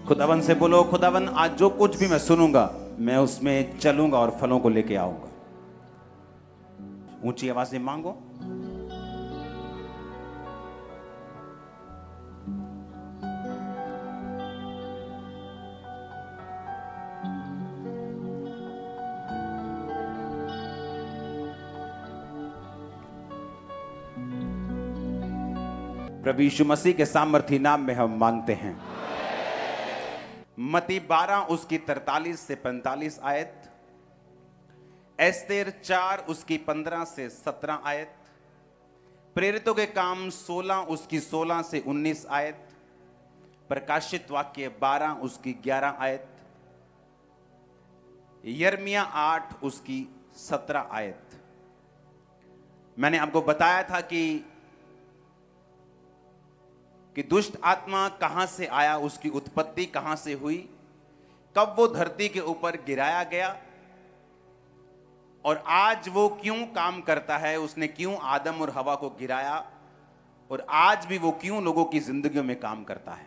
खुदावन से बोलो, खुदावन आज जो कुछ भी मैं सुनूंगा मैं उसमें चलूंगा और फलों को लेके आऊंगा। ऊंची आवाज से मांगो। प्रभु यीशु मसीह के सामर्थी नाम में हम मांगते हैं। मत्ती 12 उसकी 43 से 45 आयत, एस्तेर 4 उसकी 15 से 17 आयत, प्रेरितों के काम 16 उसकी 16 से 19 आयत, प्रकाशित वाक्य 12 उसकी 11 आयत, यिर्मयाह 8 उसकी 17 आयत। मैंने आपको बताया था कि दुष्ट आत्मा कहां से आया, उसकी उत्पत्ति कहां से हुई, कब वो धरती के ऊपर गिराया गया और आज वो क्यों काम करता है, उसने क्यों आदम और हवा को गिराया और आज भी वो क्यों लोगों की जिंदगियों में काम करता है।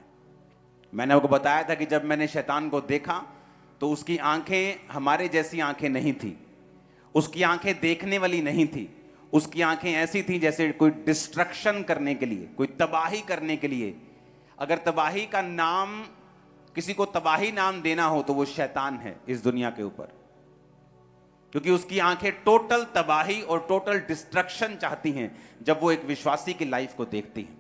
मैंने आपको बताया था कि जब मैंने शैतान को देखा तो उसकी आंखें हमारे जैसी आंखें नहीं थी, उसकी आंखें देखने वाली नहीं थी, उसकी आंखें ऐसी थी जैसे कोई डिस्ट्रक्शन करने के लिए, कोई तबाही करने के लिए। अगर तबाही का नाम, किसी को तबाही नाम देना हो तो वो शैतान है इस दुनिया के ऊपर, क्योंकि उसकी आंखें टोटल तबाही और टोटल डिस्ट्रक्शन चाहती हैं जब वो एक विश्वासी की लाइफ को देखती हैं।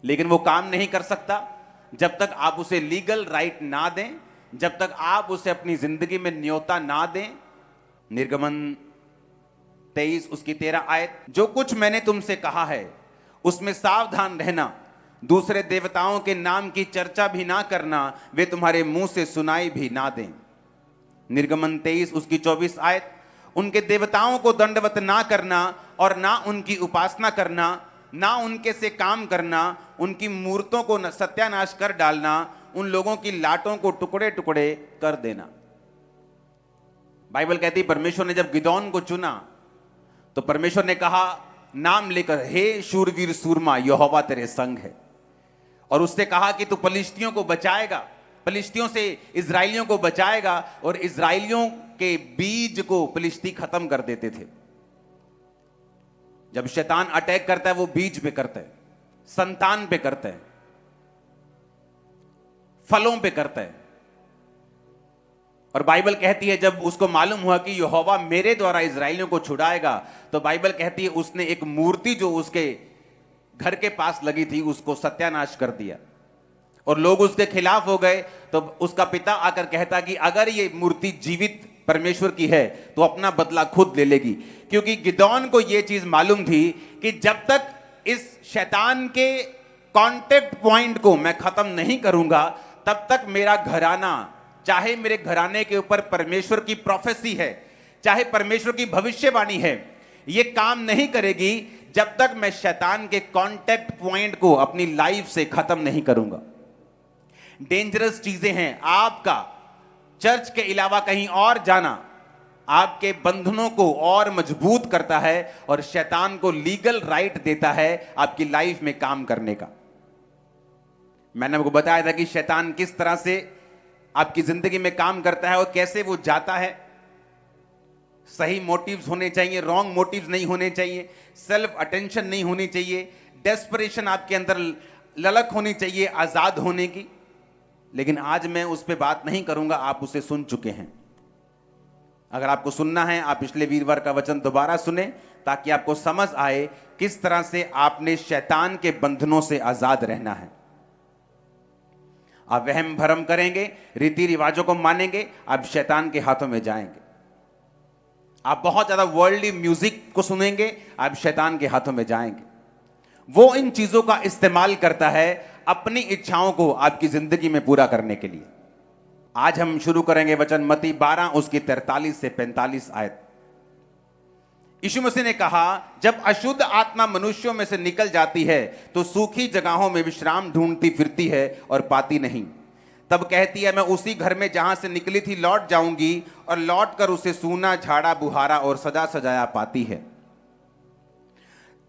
लेकिन वो काम नहीं कर सकता जब तक आप उसे लीगल राइट ना दें, जब तक आप उसे अपनी जिंदगी में न्योता ना दें। निर्गमन 23 उसकी 13 आयत, जो कुछ मैंने तुमसे कहा है उसमें सावधान रहना, दूसरे देवताओं के नाम की चर्चा भी ना करना, वे तुम्हारे मुंह से सुनाई भी ना दें। निर्गमन 23 उसकी 24 आयत, उनके देवताओं को दंडवत ना करना और ना उनकी उपासना करना, ना उनके से काम करना, उनकी मूर्तों को सत्यानाश कर डालना, उन लोगों की लाटों को टुकड़े टुकड़े कर देना। बाइबल कहती परमेश्वर ने जब गिदोन को चुना तो परमेश्वर ने कहा नाम लेकर, हे शूरवीर सूरमा, यहोवा तेरे संग है। और उससे कहा कि तू फलिश्तियों को बचाएगा, फलिश्तियों से इजराइलियों को बचाएगा। और इजराइलियों के बीज को फलिश्ती खत्म कर देते थे। जब शैतान अटैक करता है वो बीज पे करता है, संतान पे करता है, फलों पे करता है। और बाइबल कहती है जब उसको मालूम हुआ कि यहोवा मेरे द्वारा इजराइलियों को छुड़ाएगा, तो बाइबल कहती है उसने एक मूर्ति जो उसके घर के पास लगी थी उसको सत्यानाश कर दिया और लोग उसके खिलाफ हो गए। तो उसका पिता आकर कहता कि अगर ये मूर्ति जीवित परमेश्वर की है तो अपना बदला खुद ले लेगी, क्योंकि गिदोन को यह चीज मालूम थी कि जब तक इस शैतान के कांटेक्ट पॉइंट को मैं खत्म नहीं करूंगा तब तक मेरा घराना, चाहे मेरे घराने के ऊपर परमेश्वर की प्रोफेसी है, चाहे परमेश्वर की भविष्यवाणी है, ये काम नहीं करेगी जब तक मैं शैतान के कांटेक्ट पॉइंट को अपनी लाइफ से खत्म नहीं करूंगा। डेंजरस चीजें हैं। आपका चर्च के अलावा कहीं और जाना आपके बंधनों को और मजबूत करता है और शैतान को लीगल राइट देता है आपकी लाइफ में काम करने का। मैंने आपको बताया था कि शैतान किस तरह से आपकी जिंदगी में काम करता है और कैसे वो जाता है। सही मोटिव्स होने चाहिए, रॉन्ग मोटिव्स नहीं होने चाहिए, सेल्फ अटेंशन नहीं होनी चाहिए, डेस्परेशन आपके अंदर ललक होनी चाहिए आजाद होने की। लेकिन आज मैं उस पर बात नहीं करूंगा, आप उसे सुन चुके हैं। अगर आपको सुनना है आप पिछले वीरवार का वचन दोबारा सुने ताकि आपको समझ आए किस तरह से आपने शैतान के बंधनों से आजाद रहना है। आप वहम भरम करेंगे, रीति रिवाजों को मानेंगे, आप शैतान के हाथों में जाएंगे। आप बहुत ज्यादा वर्ल्डली म्यूजिक को सुनेंगे, आप शैतान के हाथों में जाएंगे। वो इन चीजों का इस्तेमाल करता है अपनी इच्छाओं को आपकी जिंदगी में पूरा करने के लिए। आज हम शुरू करेंगे वचन मत्ती 12 उसकी 43 से 45 आयत। यीशु मसीह ने कहा, जब अशुद्ध आत्मा मनुष्यों में से निकल जाती है तो सूखी जगहों में विश्राम ढूंढती फिरती है और पाती नहीं। तब कहती है, मैं उसी घर में जहां से निकली थी लौट जाऊंगी, और लौट कर उसे सूना, झाड़ा बुहारा और सजा सजाया पाती है।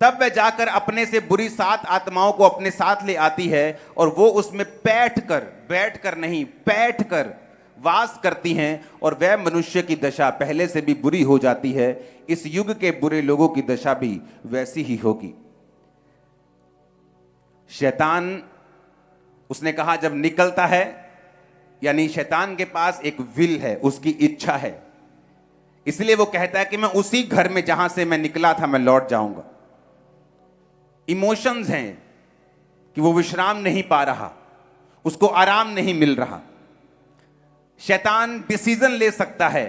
तब वह जाकर अपने से बुरी 7 आत्माओं को अपने साथ ले आती है और वो उसमें बैठकर नहीं, बैठकर वास करती हैं और वह मनुष्य की दशा पहले से भी बुरी हो जाती है। इस युग के बुरे लोगों की दशा भी वैसी ही होगी। शैतान, उसने कहा, जब निकलता है, यानी शैतान के पास एक विल है, उसकी इच्छा है, इसलिए वो कहता है कि मैं उसी घर में जहां से मैं निकला था मैं लौट जाऊंगा। इमोशंस हैं कि वो विश्राम नहीं पा रहा, उसको आराम नहीं मिल रहा। शैतान डिसीजन ले सकता है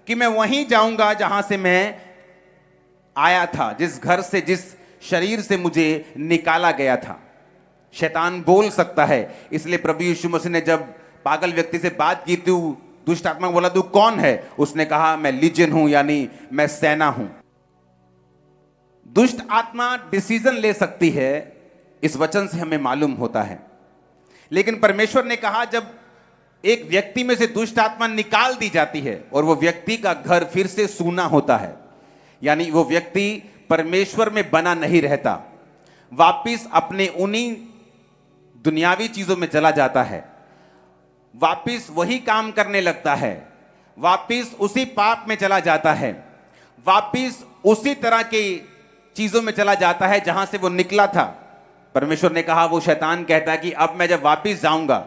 कि मैं वहीं जाऊंगा जहां से मैं आया था, जिस घर से, जिस शरीर से मुझे निकाला गया था। शैतान बोल सकता है। इसलिए प्रभु यीशु मसीह ने जब पागल व्यक्ति से बात की, तू दुष्ट आत्मा को बोला, तू कौन है? उसने कहा, मैं लीजियन हूं, यानी मैं सेना हूं। दुष्ट आत्मा डिसीजन ले सकती है, इस वचन से हमें मालूम होता है। लेकिन परमेश्वर ने कहा, जब एक व्यक्ति में से दुष्ट आत्मा निकाल दी जाती है और वो व्यक्ति का घर फिर से सूना होता है, यानी वो व्यक्ति परमेश्वर में बना नहीं रहता, वापिस अपने उन्हीं दुनियावी चीजों में चला जाता है, वापिस वही काम करने लगता है, वापिस उसी पाप में चला जाता है, वापिस उसी तरह की चीजों में चला जाता है जहां से वो निकला था। परमेश्वर ने कहा, वो शैतान कहता है कि अब मैं जब वापिस जाऊंगा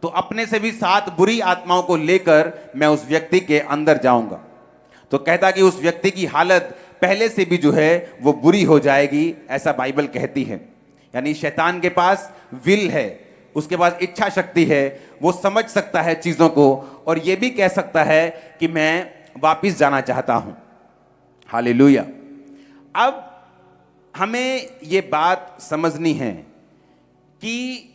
तो अपने से भी 7 बुरी आत्माओं को लेकर मैं उस व्यक्ति के अंदर जाऊंगा। तो कहता कि उस व्यक्ति की हालत पहले से भी जो है वो बुरी हो जाएगी, ऐसा बाइबल कहती है। यानी शैतान के पास विल है, उसके पास इच्छा शक्ति है, वो समझ सकता है चीजों को और ये भी कह सकता है कि मैं वापिस जाना चाहता हूं। हालेलुया। अब हमें ये बात समझनी है कि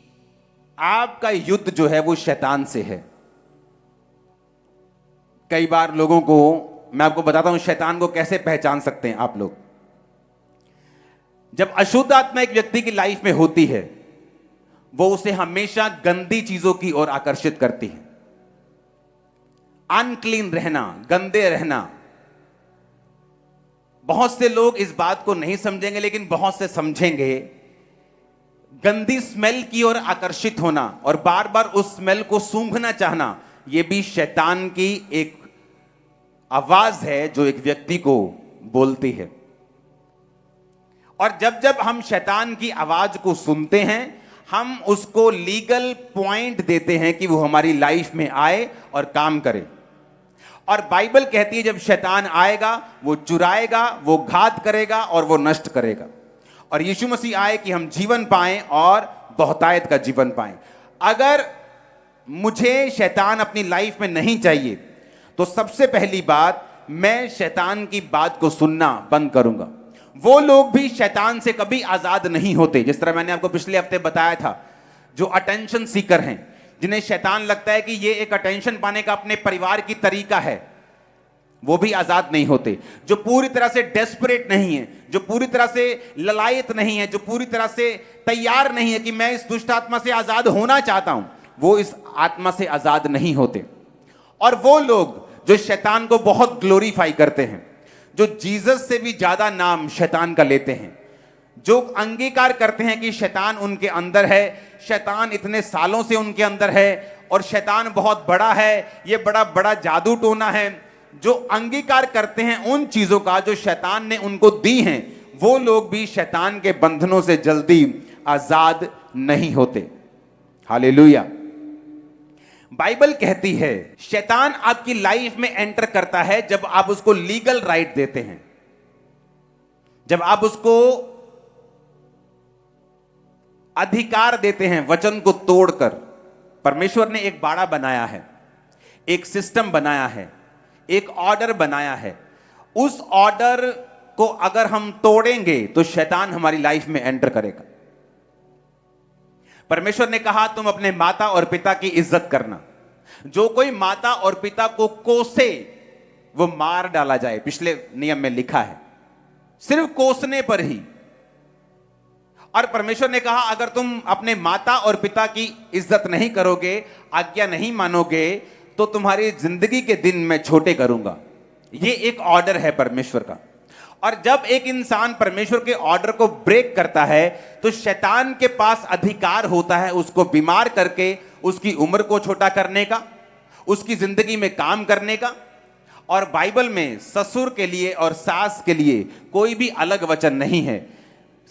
आपका युद्ध जो है वो शैतान से है। कई बार लोगों को, मैं आपको बताता हूं शैतान को कैसे पहचान सकते हैं आप लोग। जब अशुद्ध आत्मा एक व्यक्ति की लाइफ में होती है, वो उसे हमेशा गंदी चीजों की ओर आकर्षित करती है। अनक्लीन रहना, गंदे रहना। बहुत से लोग इस बात को नहीं समझेंगे, लेकिन बहुत से समझेंगे। गंदी स्मेल की ओर आकर्षित होना और बार बार उस स्मेल को सूंघना चाहना, यह भी शैतान की एक आवाज है जो एक व्यक्ति को बोलती है। और जब जब हम शैतान की आवाज को सुनते हैं, हम उसको लीगल पॉइंट देते हैं कि वो हमारी लाइफ में आए और काम करे। और बाइबल कहती है जब शैतान आएगा, वो चुराएगा, वो घात करेगा और वो नष्ट करेगा। और यीशु मसीह आए कि हम जीवन पाएं और बहुतायत का जीवन पाएं। अगर मुझे शैतान अपनी लाइफ में नहीं चाहिए, तो सबसे पहली बात, मैं शैतान की बात को सुनना बंद करूंगा। वो लोग भी शैतान से कभी आजाद नहीं होते, जिस तरह मैंने आपको पिछले हफ्ते बताया था, जो अटेंशन सीकर हैं, जिन्हें शैतान लगता है कि ये एक अटेंशन पाने का अपने परिवार की तरीका है, वो भी आजाद नहीं होते। जो पूरी तरह से डेस्परेट नहीं है, जो पूरी तरह से ललायत नहीं है, जो पूरी तरह से तैयार नहीं है कि मैं इस दुष्ट आत्मा से आजाद होना चाहता हूं, वो इस आत्मा से आजाद नहीं होते। और वो लोग जो शैतान को बहुत ग्लोरीफाई करते हैं, जो जीसस से भी ज्यादा नाम शैतान का लेते हैं, जो अंगीकार करते हैं कि शैतान उनके अंदर है, शैतान इतने सालों से उनके अंदर है और शैतान बहुत बड़ा है, ये बड़ा बड़ा जादू टोना है, जो अंगीकार करते हैं उन चीजों का जो शैतान ने उनको दी हैं, वो लोग भी शैतान के बंधनों से जल्दी आजाद नहीं होते। हालेलुया। बाइबल कहती है शैतान आपकी लाइफ में एंटर करता है जब आप उसको लीगल राइट देते हैं, जब आप उसको अधिकार देते हैं वचन को तोड़कर। परमेश्वर ने एक बाड़ा बनाया है, एक सिस्टम बनाया है, एक ऑर्डर बनाया है। उस ऑर्डर को अगर हम तोड़ेंगे तो शैतान हमारी लाइफ में एंटर करेगा। परमेश्वर ने कहा तुम अपने माता और पिता की इज्जत करना। जो कोई माता और पिता को कोसे वो मार डाला जाए, पिछले नियम में लिखा है, सिर्फ कोसने पर ही। और परमेश्वर ने कहा अगर तुम अपने माता और पिता की इज्जत नहीं करोगे, आज्ञा नहीं मानोगे, तो तुम्हारी जिंदगी के दिन मैं छोटे करूंगा। ये एक ऑर्डर है परमेश्वर का। और जब एक इंसान परमेश्वर के ऑर्डर को ब्रेक करता है तो शैतान के पास अधिकार होता है उसको बीमार करके उसकी उम्र को छोटा करने का, उसकी जिंदगी में काम करने का। और बाइबल में ससुर के लिए और सास के लिए कोई भी अलग वचन नहीं है।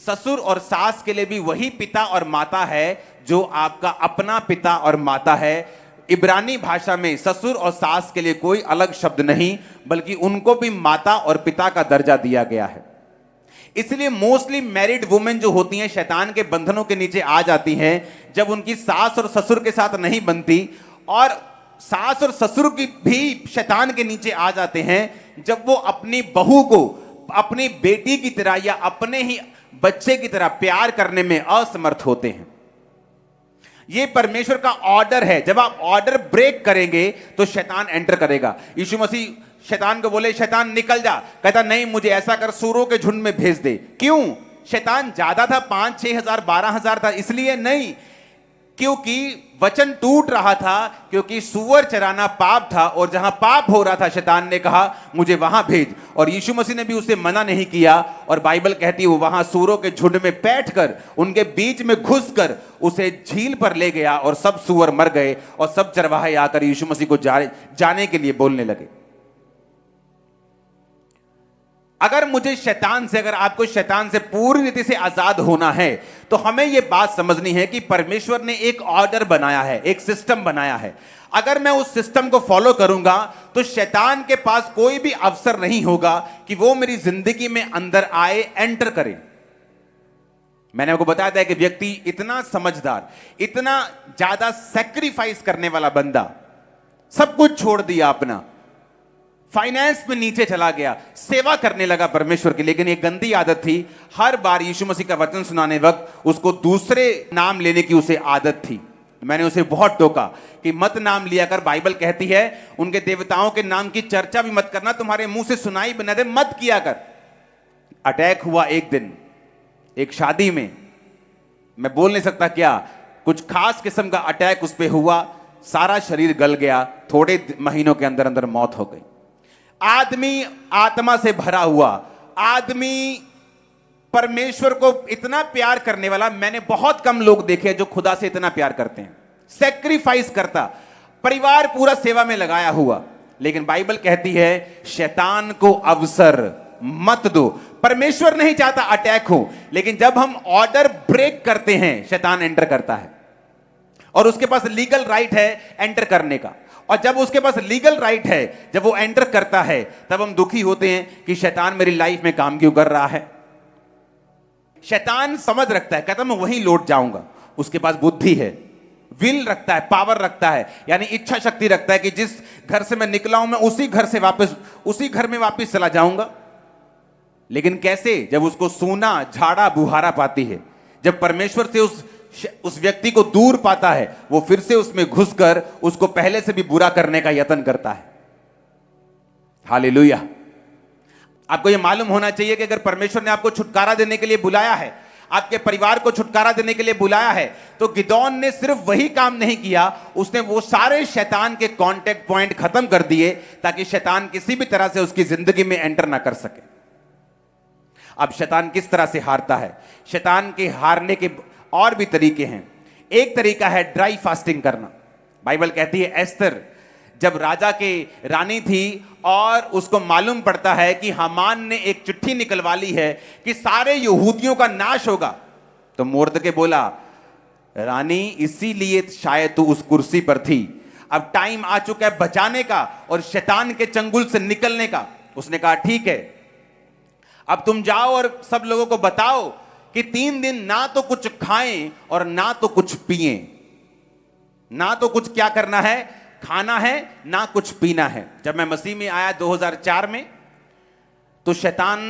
ससुर और सास के लिए भी वही पिता और माता है जो आपका अपना पिता और माता है। इब्रानी भाषा में ससुर और सास के लिए कोई अलग शब्द नहीं, बल्कि उनको भी माता और पिता का दर्जा दिया गया है। इसलिए मोस्टली मैरिड वुमेन जो होती हैं शैतान के बंधनों के नीचे आ जाती हैं जब उनकी सास और ससुर के साथ नहीं बनती, और सास और ससुर की भी शैतान के नीचे आ जाते हैं जब वो अपनी बहू को अपनी बेटी की तरह या अपने ही बच्चे की तरह प्यार करने में असमर्थ होते हैं। ये परमेश्वर का ऑर्डर है। जब आप ऑर्डर ब्रेक करेंगे तो शैतान एंटर करेगा। यीशु मसीह शैतान को बोले, शैतान निकल जा, कहता नहीं, मुझे ऐसा कर, सूरों के झुंड में भेज दे। क्यों? शैतान ज्यादा था, 5-6 हजार 12 हजार था, इसलिए नहीं, क्योंकि वचन टूट रहा था, क्योंकि सुअर चराना पाप था, और जहां पाप हो रहा था शैतान ने कहा मुझे वहां भेज, और यीशु मसीह ने भी उसे मना नहीं किया। और बाइबल कहती है वो वहां सूअरों के झुंड में बैठकर उनके बीच में घुसकर उसे झील पर ले गया, और सब सूअर मर गए, और सब चरवाहे आकर यीशु मसीह को जाने के लिए बोलने लगे। अगर आपको शैतान से पूरी रीति से आजाद होना है तो हमें यह बात समझनी है कि परमेश्वर ने एक ऑर्डर बनाया है, एक सिस्टम बनाया है। अगर मैं उस सिस्टम को फॉलो करूंगा तो शैतान के पास कोई भी अवसर नहीं होगा कि वो मेरी जिंदगी में अंदर आए, एंटर करे। मैंने आपको बताया था कि व्यक्ति इतना समझदार, इतना ज्यादा सैक्रिफाइस करने वाला बंदा, सब कुछ छोड़ दिया अपना, फाइनेंस में नीचे चला गया, सेवा करने लगा परमेश्वर की, लेकिन एक गंदी आदत थी, हर बार यीशु मसीह का वचन सुनाने वक्त उसको दूसरे नाम लेने की उसे आदत थी। मैंने उसे बहुत टोका कि मत नाम लिया कर, बाइबल कहती है उनके देवताओं के नाम की चर्चा भी मत करना, तुम्हारे मुंह से सुनाई बना दे, मत किया कर। अटैक हुआ एक दिन एक शादी में, मैं बोल नहीं सकता क्या, कुछ खास किस्म का अटैक उस पर हुआ, सारा शरीर गल गया, थोड़े महीनों के अंदर अंदर मौत हो गई। आदमी आत्मा से भरा हुआ, आदमी परमेश्वर को इतना प्यार करने वाला, मैंने बहुत कम लोग देखे जो खुदा से इतना प्यार करते हैं, सैक्रिफाइस करता, परिवार पूरा सेवा में लगाया हुआ। लेकिन बाइबल कहती है शैतान को अवसर मत दो। परमेश्वर नहीं चाहता अटैक हो, लेकिन जब हम ऑर्डर ब्रेक करते हैं शैतान एंटर करता है, और उसके पास लीगल राइट है एंटर करने का। और जब उसके पास लीगल राइट है, जब वो एंटर करता है, तब हम दुखी होते हैं कि शैतान मेरी लाइफ में काम क्यों कर रहा है। शैतान समझ रखता है, कहता मैं वहीं लौट जाऊंगा। उसके पास बुद्धि है, विल रखता है, पावर रखता है, यानी इच्छा शक्ति रखता है कि जिस घर से मैं निकला हूं मैं उसी घर में वापस चला जाऊंगा। लेकिन कैसे? जब उसको सूना झाड़ा बुहारा पाती है, जब परमेश्वर से उस व्यक्ति को दूर पाता है, वो फिर से उसमें घुसकर उसको पहले से भी बुरा करने का यत्न करता है। हालेलुया। आपको यह मालूम होना चाहिए कि अगर परमेश्वर ने आपको छुटकारा देने के लिए बुलाया है, आपके परिवार को छुटकारा देने के लिए बुलाया है, तो गिदोन ने सिर्फ वही काम नहीं किया, उसने वो सारे शैतान के कांटेक्ट पॉइंट खत्म कर दिए ताकि शैतान किसी भी तरह से उसकी जिंदगी में एंटर ना कर सके। अब शैतान किस तरह से हारता है? शैतान के हारने के और भी तरीके हैं। एक तरीका है ड्राई फास्टिंग करना। बाइबल कहती है एस्तर जब राजा के रानी थी और उसको मालूम पड़ता है कि हामान ने एक चिट्ठी निकलवा ली है कि सारे यहूदियों का नाश होगा, तो मोर्दके बोला रानी इसीलिए शायद तू उस कुर्सी पर थी, अब टाइम आ चुका है बचाने का और शैतान के चंगुल से निकलने का। उसने कहा ठीक है, अब तुम जाओ और सब लोगों को बताओ कि 3 दिन ना तो कुछ खाएं और ना तो कुछ पिएं। ना तो कुछ क्या करना है, खाना है, ना कुछ पीना है। जब मैं मसीह में आया 2004 में, तो शैतान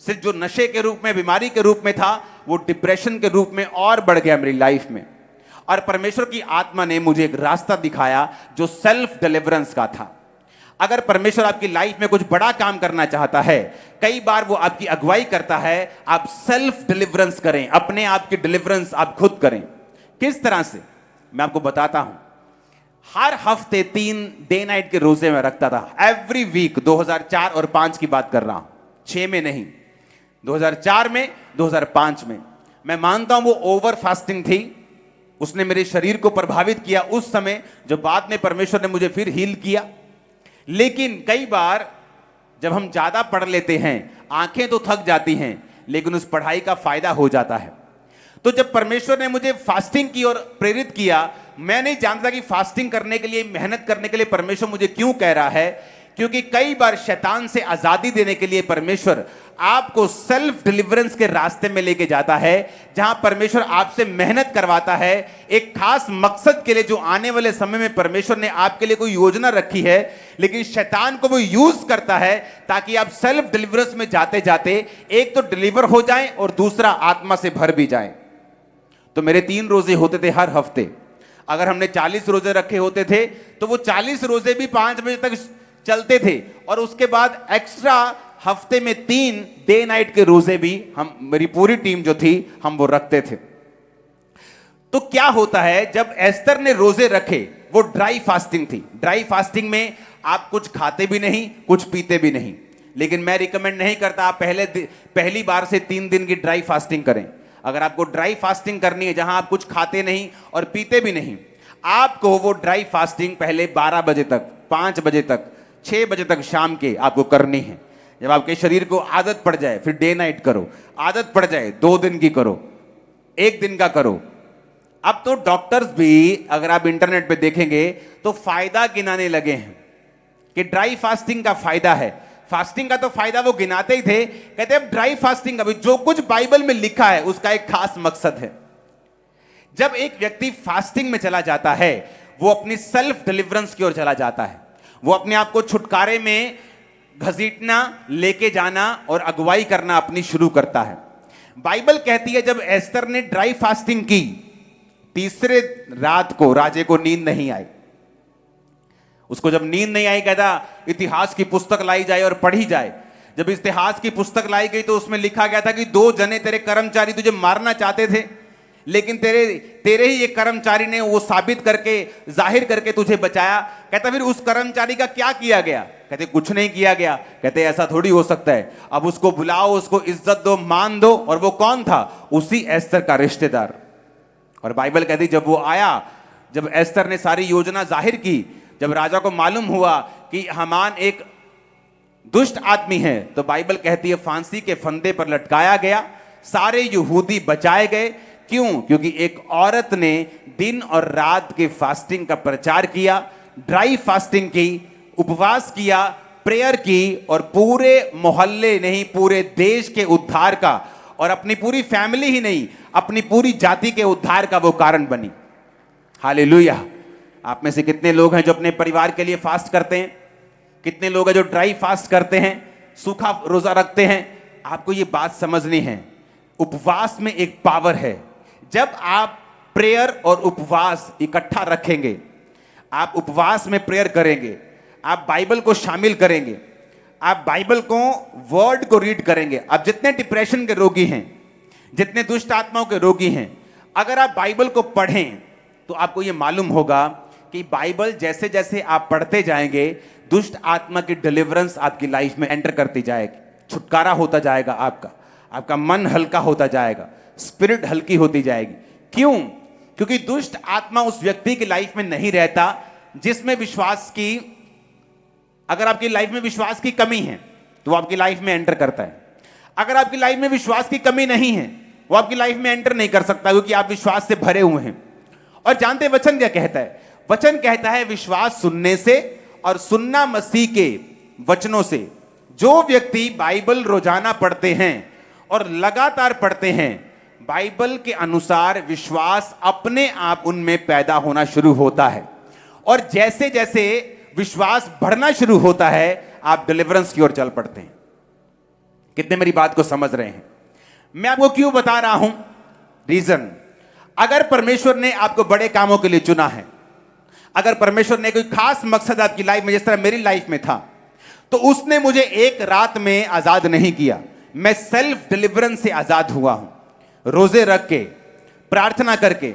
सिर्फ जो नशे के रूप में, बीमारी के रूप में था, वो डिप्रेशन के रूप में और बढ़ गया मेरी लाइफ में। और परमेश्वर की आत्मा ने मुझे एक रास्ता दिखाया जो सेल्फ डिलीवरेंस का था। अगर परमेश्वर आपकी लाइफ में कुछ बड़ा काम करना चाहता है, कई बार वो आपकी अगुवाई करता है, आप सेल्फ डिलीवरेंस करें, अपने आप की डिलीवरेंस आप खुद करें। किस तरह से? मैं आपको बताता हूं। हर हफ्ते 3 डे नाइट के रोजे में रखता था, एवरी वीक। 2004 और 5 की बात कर रहा हूं। 6 में नहीं, 2004 में, 2005 में। मैं मानता हूं वो ओवर फास्टिंग थी, उसने मेरे शरीर को प्रभावित किया उस समय, जो बाद में परमेश्वर ने मुझे फिर हील किया। लेकिन कई बार जब हम ज्यादा पढ़ लेते हैं, आंखें तो थक जाती हैं, लेकिन उस पढ़ाई का फायदा हो जाता है। तो जब परमेश्वर ने मुझे फास्टिंग की ओर प्रेरित किया, मैं नहीं जानता कि फास्टिंग करने के लिए, मेहनत करने के लिए परमेश्वर मुझे क्यों कह रहा है। क्योंकि कई बार शैतान से आजादी देने के लिए परमेश्वर आपको सेल्फ डिलीवरेंस के रास्ते में लेके जाता है, जहां परमेश्वर आपसे मेहनत करवाता है एक खास मकसद के लिए, जो आने वाले समय में परमेश्वर ने आपके लिए कोई योजना रखी है। लेकिन शैतान को वो यूज करता है ताकि आप सेल्फ डिलीवरेंस में जाते जाते एक तो डिलीवर हो जाएं और दूसरा आत्मा से भर भी जाएं। तो मेरे 3 रोजे होते थे हर हफ्ते। अगर हमने 40 रोजे रखे होते थे तो वो 40 रोजे भी 5 बजे तक चलते थे, और उसके बाद एक्स्ट्रा हफ्ते में 3 डे नाइट के रोजे भी हम, मेरी पूरी टीम जो थी, हम वो रखते थे। तो क्या होता है, जब एस्तर ने रोजे रखे, वो ड्राई फास्टिंग थी। ड्राई फास्टिंग में आप कुछ खाते भी नहीं, कुछ पीते भी नहीं। लेकिन मैं रिकमेंड नहीं करता आप पहली बार से 3 दिन की ड्राई फास्टिंग करें। अगर आपको ड्राई फास्टिंग करनी है, जहां आप कुछ खाते नहीं और पीते भी नहीं, आपको वो ड्राई फास्टिंग पहले 12 बजे तक, 5 बजे तक, 6 बजे तक शाम के आपको करनी है। जब आपके शरीर को आदत पड़ जाए, फिर डे नाइट करो। आदत पड़ जाए 2 दिन की करो, 1 दिन का करो। अब तो डॉक्टर्स भी, अगर आप इंटरनेट पे देखेंगे तो फायदा गिनाने लगे हैं कि ड्राई फास्टिंग का फायदा है। फास्टिंग का तो फायदा वो गिनाते ही थे, कहते हैं ड्राई फास्टिंग का भी जो कुछ बाइबल में लिखा है उसका एक खास मकसद है। जब एक व्यक्ति फास्टिंग में चला जाता है, वो अपनी सेल्फ डिलीवरेंस की ओर चला जाता है। वो अपने आप को छुटकारे में घसीटना, लेके जाना और अगुवाई करना अपनी शुरू करता है। बाइबल कहती है जब एस्तर ने ड्राई फास्टिंग की, तीसरे रात को राजे को नींद नहीं आई। उसको जब नींद नहीं आई, कहता इतिहास की पुस्तक लाई जाए और पढ़ी जाए। जब इतिहास की पुस्तक लाई गई तो उसमें लिखा गया था कि 2 जने तेरे कर्मचारी तुझे मारना चाहते थे, लेकिन तेरे ही एक कर्मचारी ने वो साबित करके, जाहिर करके तुझे बचाया। कहता फिर उस कर्मचारी का क्या किया गया? कहते कुछ नहीं किया गया। कहते ऐसा थोड़ी हो सकता है, अब उसको बुलाओ, उसको इज्जत दो, मान दो। और वो कौन था? उसी एस्तर का रिश्तेदार। और बाइबल कहती जब वो आया, जब एस्तर ने सारी योजना जाहिर की, जब राजा को मालूम हुआ कि हामान एक दुष्ट आदमी है, तो बाइबल कहती है फांसी के फंदे पर लटकाया गया। सारे यहूदी बचाए गए। क्यों? क्योंकि एक औरत ने दिन और रात के फास्टिंग का प्रचार किया, ड्राई फास्टिंग की, उपवास किया, प्रेयर की, और पूरे मोहल्ले नहीं, पूरे देश के उद्धार का, और अपनी पूरी फैमिली ही नहीं, अपनी पूरी जाति के उद्धार का वो कारण बनी। हालेलुया। आप में से कितने लोग हैं जो अपने परिवार के लिए फास्ट करते हैं? कितने लोग हैं जो ड्राई फास्ट करते हैं, सूखा रोजा रखते हैं? आपको ये बात समझनी है, उपवास में एक पावर है। जब आप प्रेयर और उपवास इकट्ठा रखेंगे, आप उपवास में प्रेयर करेंगे, आप बाइबल को शामिल करेंगे, आप बाइबल को, वर्ड को रीड करेंगे। अब जितने डिप्रेशन के रोगी हैं, जितने दुष्ट आत्माओं के रोगी हैं, अगर आप बाइबल को पढ़ें तो आपको यह मालूम होगा कि बाइबल जैसे जैसे आप पढ़ते जाएंगे, दुष्ट आत्मा की डिलीवरेंस आपकी लाइफ में एंटर करती जाएगी, छुटकारा होता जाएगा आपका मन हल्का होता जाएगा, स्पिरिट हल्की होती जाएगी। क्यों? क्योंकि दुष्ट आत्मा उस व्यक्ति की लाइफ में नहीं रहता जिसमें विश्वास की, अगर आपकी लाइफ में विश्वास की कमी है तो वो आपकी लाइफ में एंटर करता है। अगर आपकी लाइफ में विश्वास की कमी नहीं है, वो आपकी लाइफ में एंटर नहीं कर सकता, क्योंकि आप विश्वास से भरे हुए हैं। और जानते वचन क्या कहता है? वचन कहता है विश्वास सुनने से, और सुनना मसीह के वचनों से। जो व्यक्ति बाइबल रोजाना पढ़ते हैं और लगातार पढ़ते हैं, बाइबल के अनुसार विश्वास अपने आप उनमें पैदा होना शुरू होता है। और जैसे जैसे विश्वास बढ़ना शुरू होता है, आप डिलीवरेंस की ओर चल पड़ते हैं। कितने मेरी बात को समझ रहे हैं? मैं आपको क्यों बता रहा हूं? रीजन, अगर परमेश्वर ने आपको बड़े कामों के लिए चुना है, अगर परमेश्वर ने कोई खास मकसद आपकी लाइफ में, जिस तरह मेरी लाइफ में था, तो उसने मुझे एक रात में आजाद नहीं किया। मैं सेल्फ डिलीवरेंस से आजाद हुआ हूं, रोजे रख के, प्रार्थना करके,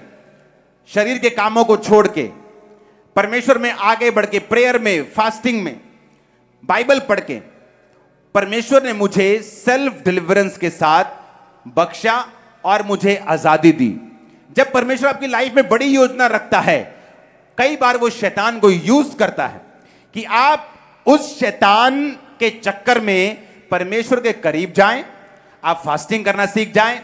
शरीर के कामों को छोड़ के, परमेश्वर में आगे बढ़ के, प्रेयर में, फास्टिंग में, बाइबल पढ़ के। परमेश्वर ने मुझे सेल्फ डिलीवरेंस के साथ बख्शा और मुझे आजादी दी। जब परमेश्वर आपकी लाइफ में बड़ी योजना रखता है, कई बार वो शैतान को यूज करता है कि आप उस शैतान के चक्कर में परमेश्वर के करीब जाएं, आप फास्टिंग करना सीख जाएं,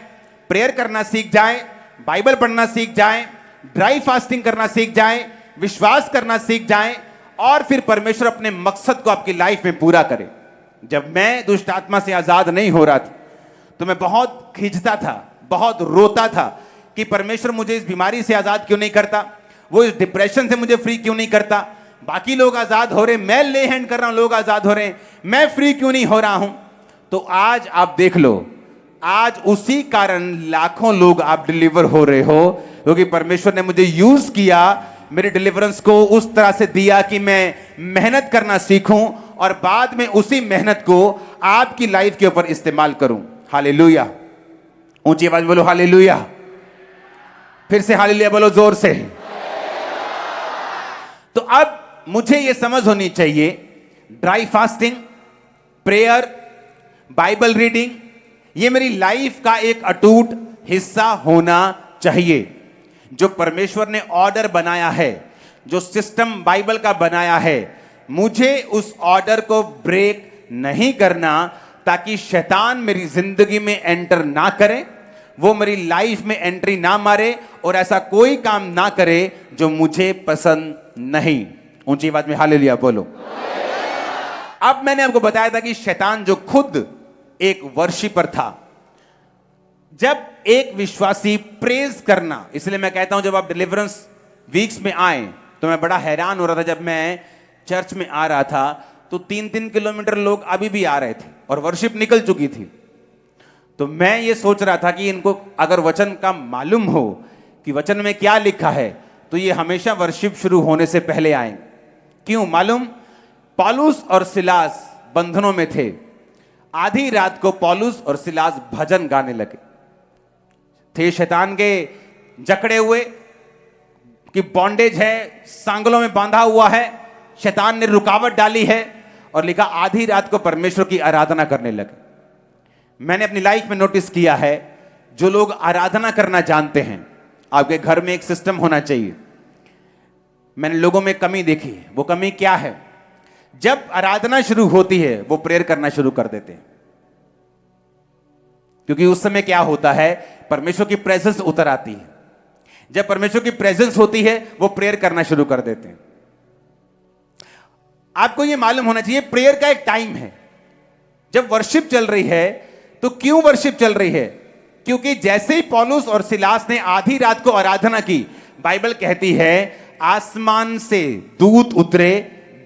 प्रेयर करना सीख जाएं, बाइबल पढ़ना सीख जाएं, ड्राई फास्टिंग करना सीख जाएं, विश्वास करना सीख जाएं और फिर परमेश्वर अपने मकसद को आपकी लाइफ में पूरा करे। जब मैं दुष्ट आत्मा से आजाद नहीं हो रहा था तो मैं बहुत खींचता था, बहुत रोता था कि परमेश्वर मुझे इस बीमारी से आजाद क्यों नहीं करता, वो इस डिप्रेशन से मुझे फ्री क्यों नहीं करता। बाकी लोग आजाद हो रहे, मैं ले हैंड कर रहा हूं, लोग आजाद हो रहे हैं, मैं फ्री क्यों नहीं हो रहा हूं। तो आज आप देख लो, आज उसी कारण लाखों लोग आप डिलीवर हो रहे हो, क्योंकि परमेश्वर ने मुझे यूज किया, मेरे डिलीवरेंस को उस तरह से दिया कि मैं मेहनत करना सीखूं और बाद में उसी मेहनत को आपकी लाइफ के ऊपर इस्तेमाल करूं। हालेलुया, ऊंची आवाज बोलो हालेलुया, फिर से हालेलुया बोलो जोर से। तो अब मुझे यह समझ होनी चाहिए, dry fasting, prayer, Bible reading, यह मेरी लाइफ का एक अटूट हिस्सा होना चाहिए। जो परमेश्वर ने ऑर्डर बनाया है, जो सिस्टम बाइबल का बनाया है, मुझे उस ऑर्डर को ब्रेक नहीं करना, ताकि शैतान मेरी जिंदगी में एंटर ना करे, वो मेरी लाइफ में एंट्री ना मारे और ऐसा कोई काम ना करे जो मुझे पसंद नहीं। ऊंची आवाज में हालेलुया बोलो। अब मैंने आपको बताया था कि शैतान जो खुद एक वर्शिपर था, जब एक विश्वासी प्रेज करना, इसलिए मैं कहता हूं जब आप डिलीवरेंस वीक्स में आए तो मैं बड़ा हैरान हो रहा था। जब मैं चर्च में आ रहा था तो 3-3 किलोमीटर लोग अभी भी आ रहे थे और वर्शिप निकल चुकी थी। तो मैं ये सोच रहा था कि इनको अगर वचन का मालूम हो कि वचन में क्या लिखा है तो ये हमेशा वर्शिप शुरू होने से पहले आए। क्यों मालूम? पौलुस और सिलास बंधनों में थे। आधी रात को पौलुस और सिलास भजन गाने लगे थे। शैतान के जकड़े हुए कि बॉन्डेज है, सांगलों में बांधा हुआ है, शैतान ने रुकावट डाली है और लिखा आधी रात को परमेश्वर की आराधना करने लगे। मैंने अपनी लाइफ में नोटिस किया है, जो लोग आराधना करना जानते हैं, आपके घर में एक सिस्टम होना चाहिए। मैंने लोगों में कमी देखी है। वो कमी क्या है? जब आराधना शुरू होती है वो प्रेयर करना शुरू कर देते हैं, क्योंकि उस समय क्या होता है, परमेश्वर की प्रेजेंस उतर आती है। जब परमेश्वर की प्रेजेंस होती है वो प्रेयर करना शुरू कर देते हैं। आपको यह मालूम होना चाहिए, प्रेयर का एक टाइम है। जब वर्शिप चल रही है तो क्यों वर्शिप चल रही है? क्योंकि जैसे ही पौलुस और सिलास ने आधी रात को आराधना की, बाइबल कहती है आसमान से दूत उतरे,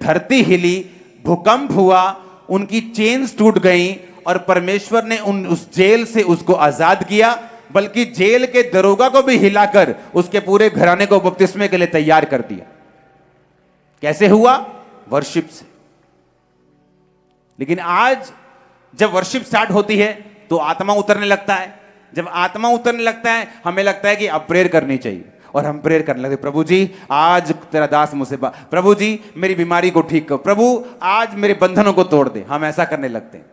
धरती हिली, भूकंप हुआ, उनकी चेन्स टूट गई और परमेश्वर ने उस जेल से उसको आजाद किया, बल्कि जेल के दरोगा को भी हिलाकर उसके पूरे घराने को बपतिस्मे के लिए तैयार कर दिया। कैसे हुआ? वर्शिप से। लेकिन आज जब वर्शिप स्टार्ट होती है तो आत्मा उतरने लगता है। जब आत्मा उतरने लगता है हमें लगता है कि अब प्रेयर करनी चाहिए और हम प्रेयर करने लगते, प्रभु जी आज तेरा दास मुझसे प्रभु जी मेरी बीमारी को ठीक करो, प्रभु आज मेरे बंधनों को तोड़ दे। हम ऐसा करने लगते हैं,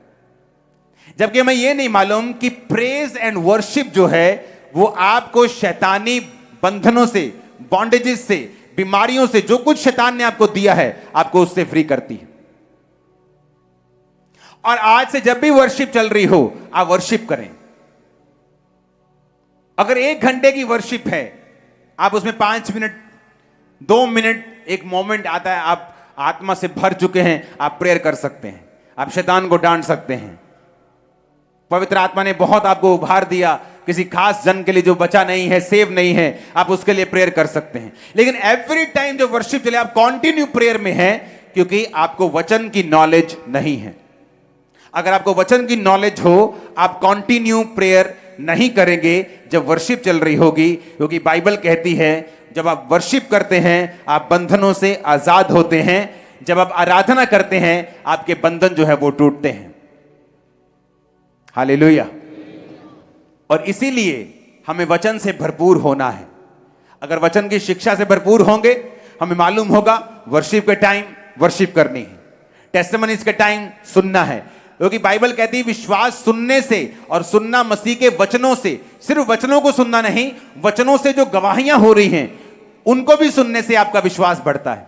जबकि हमें यह नहीं मालूम कि प्रेज एंड वर्शिप जो है वो आपको शैतानी बंधनों से, बॉन्डेजेस से, बीमारियों से, जो कुछ शैतान ने आपको दिया है, आपको उससे फ्री करती है। और आज से जब भी वर्शिप चल रही हो आप वर्शिप करें। अगर 1 घंटे की वर्शिप है, आप उसमें 5 मिनट, 2 मिनट, एक मोमेंट आता है, आप आत्मा से भर चुके हैं, आप प्रेयर कर सकते हैं, आप शैतान को डांट सकते हैं। पवित्र आत्मा ने बहुत आपको उभार दिया, किसी खास जन के लिए जो बचा नहीं है, सेव नहीं है, आप उसके लिए प्रेयर कर सकते हैं। लेकिन एवरी टाइम जो वर्शिप चले आप कंटिन्यू प्रेयर में हैं, क्योंकि आपको वचन की नॉलेज नहीं है। अगर आपको वचन की नॉलेज हो, आप कंटिन्यू प्रेयर नहीं करेंगे जब वर्शिप चल रही होगी, क्योंकि बाइबल कहती है जब आप वर्शिप करते हैं आप बंधनों से आजाद होते हैं। जब आप आराधना करते हैं आपके बंधन जो है वो टूटते हैं। हालेलुया। और इसीलिए हमें वचन से भरपूर होना है। अगर वचन की शिक्षा से भरपूर होंगे, हमें मालूम होगा वर्शिप के टाइम वर्शिप करनी है, टेस्टिमनीज के टाइम सुनना है, क्योंकि बाइबल कहती है विश्वास सुनने से और सुनना मसीह के वचनों से। सिर्फ वचनों को सुनना नहीं, वचनों से जो गवाहियां हो रही हैं उनको भी सुनने से आपका विश्वास बढ़ता है।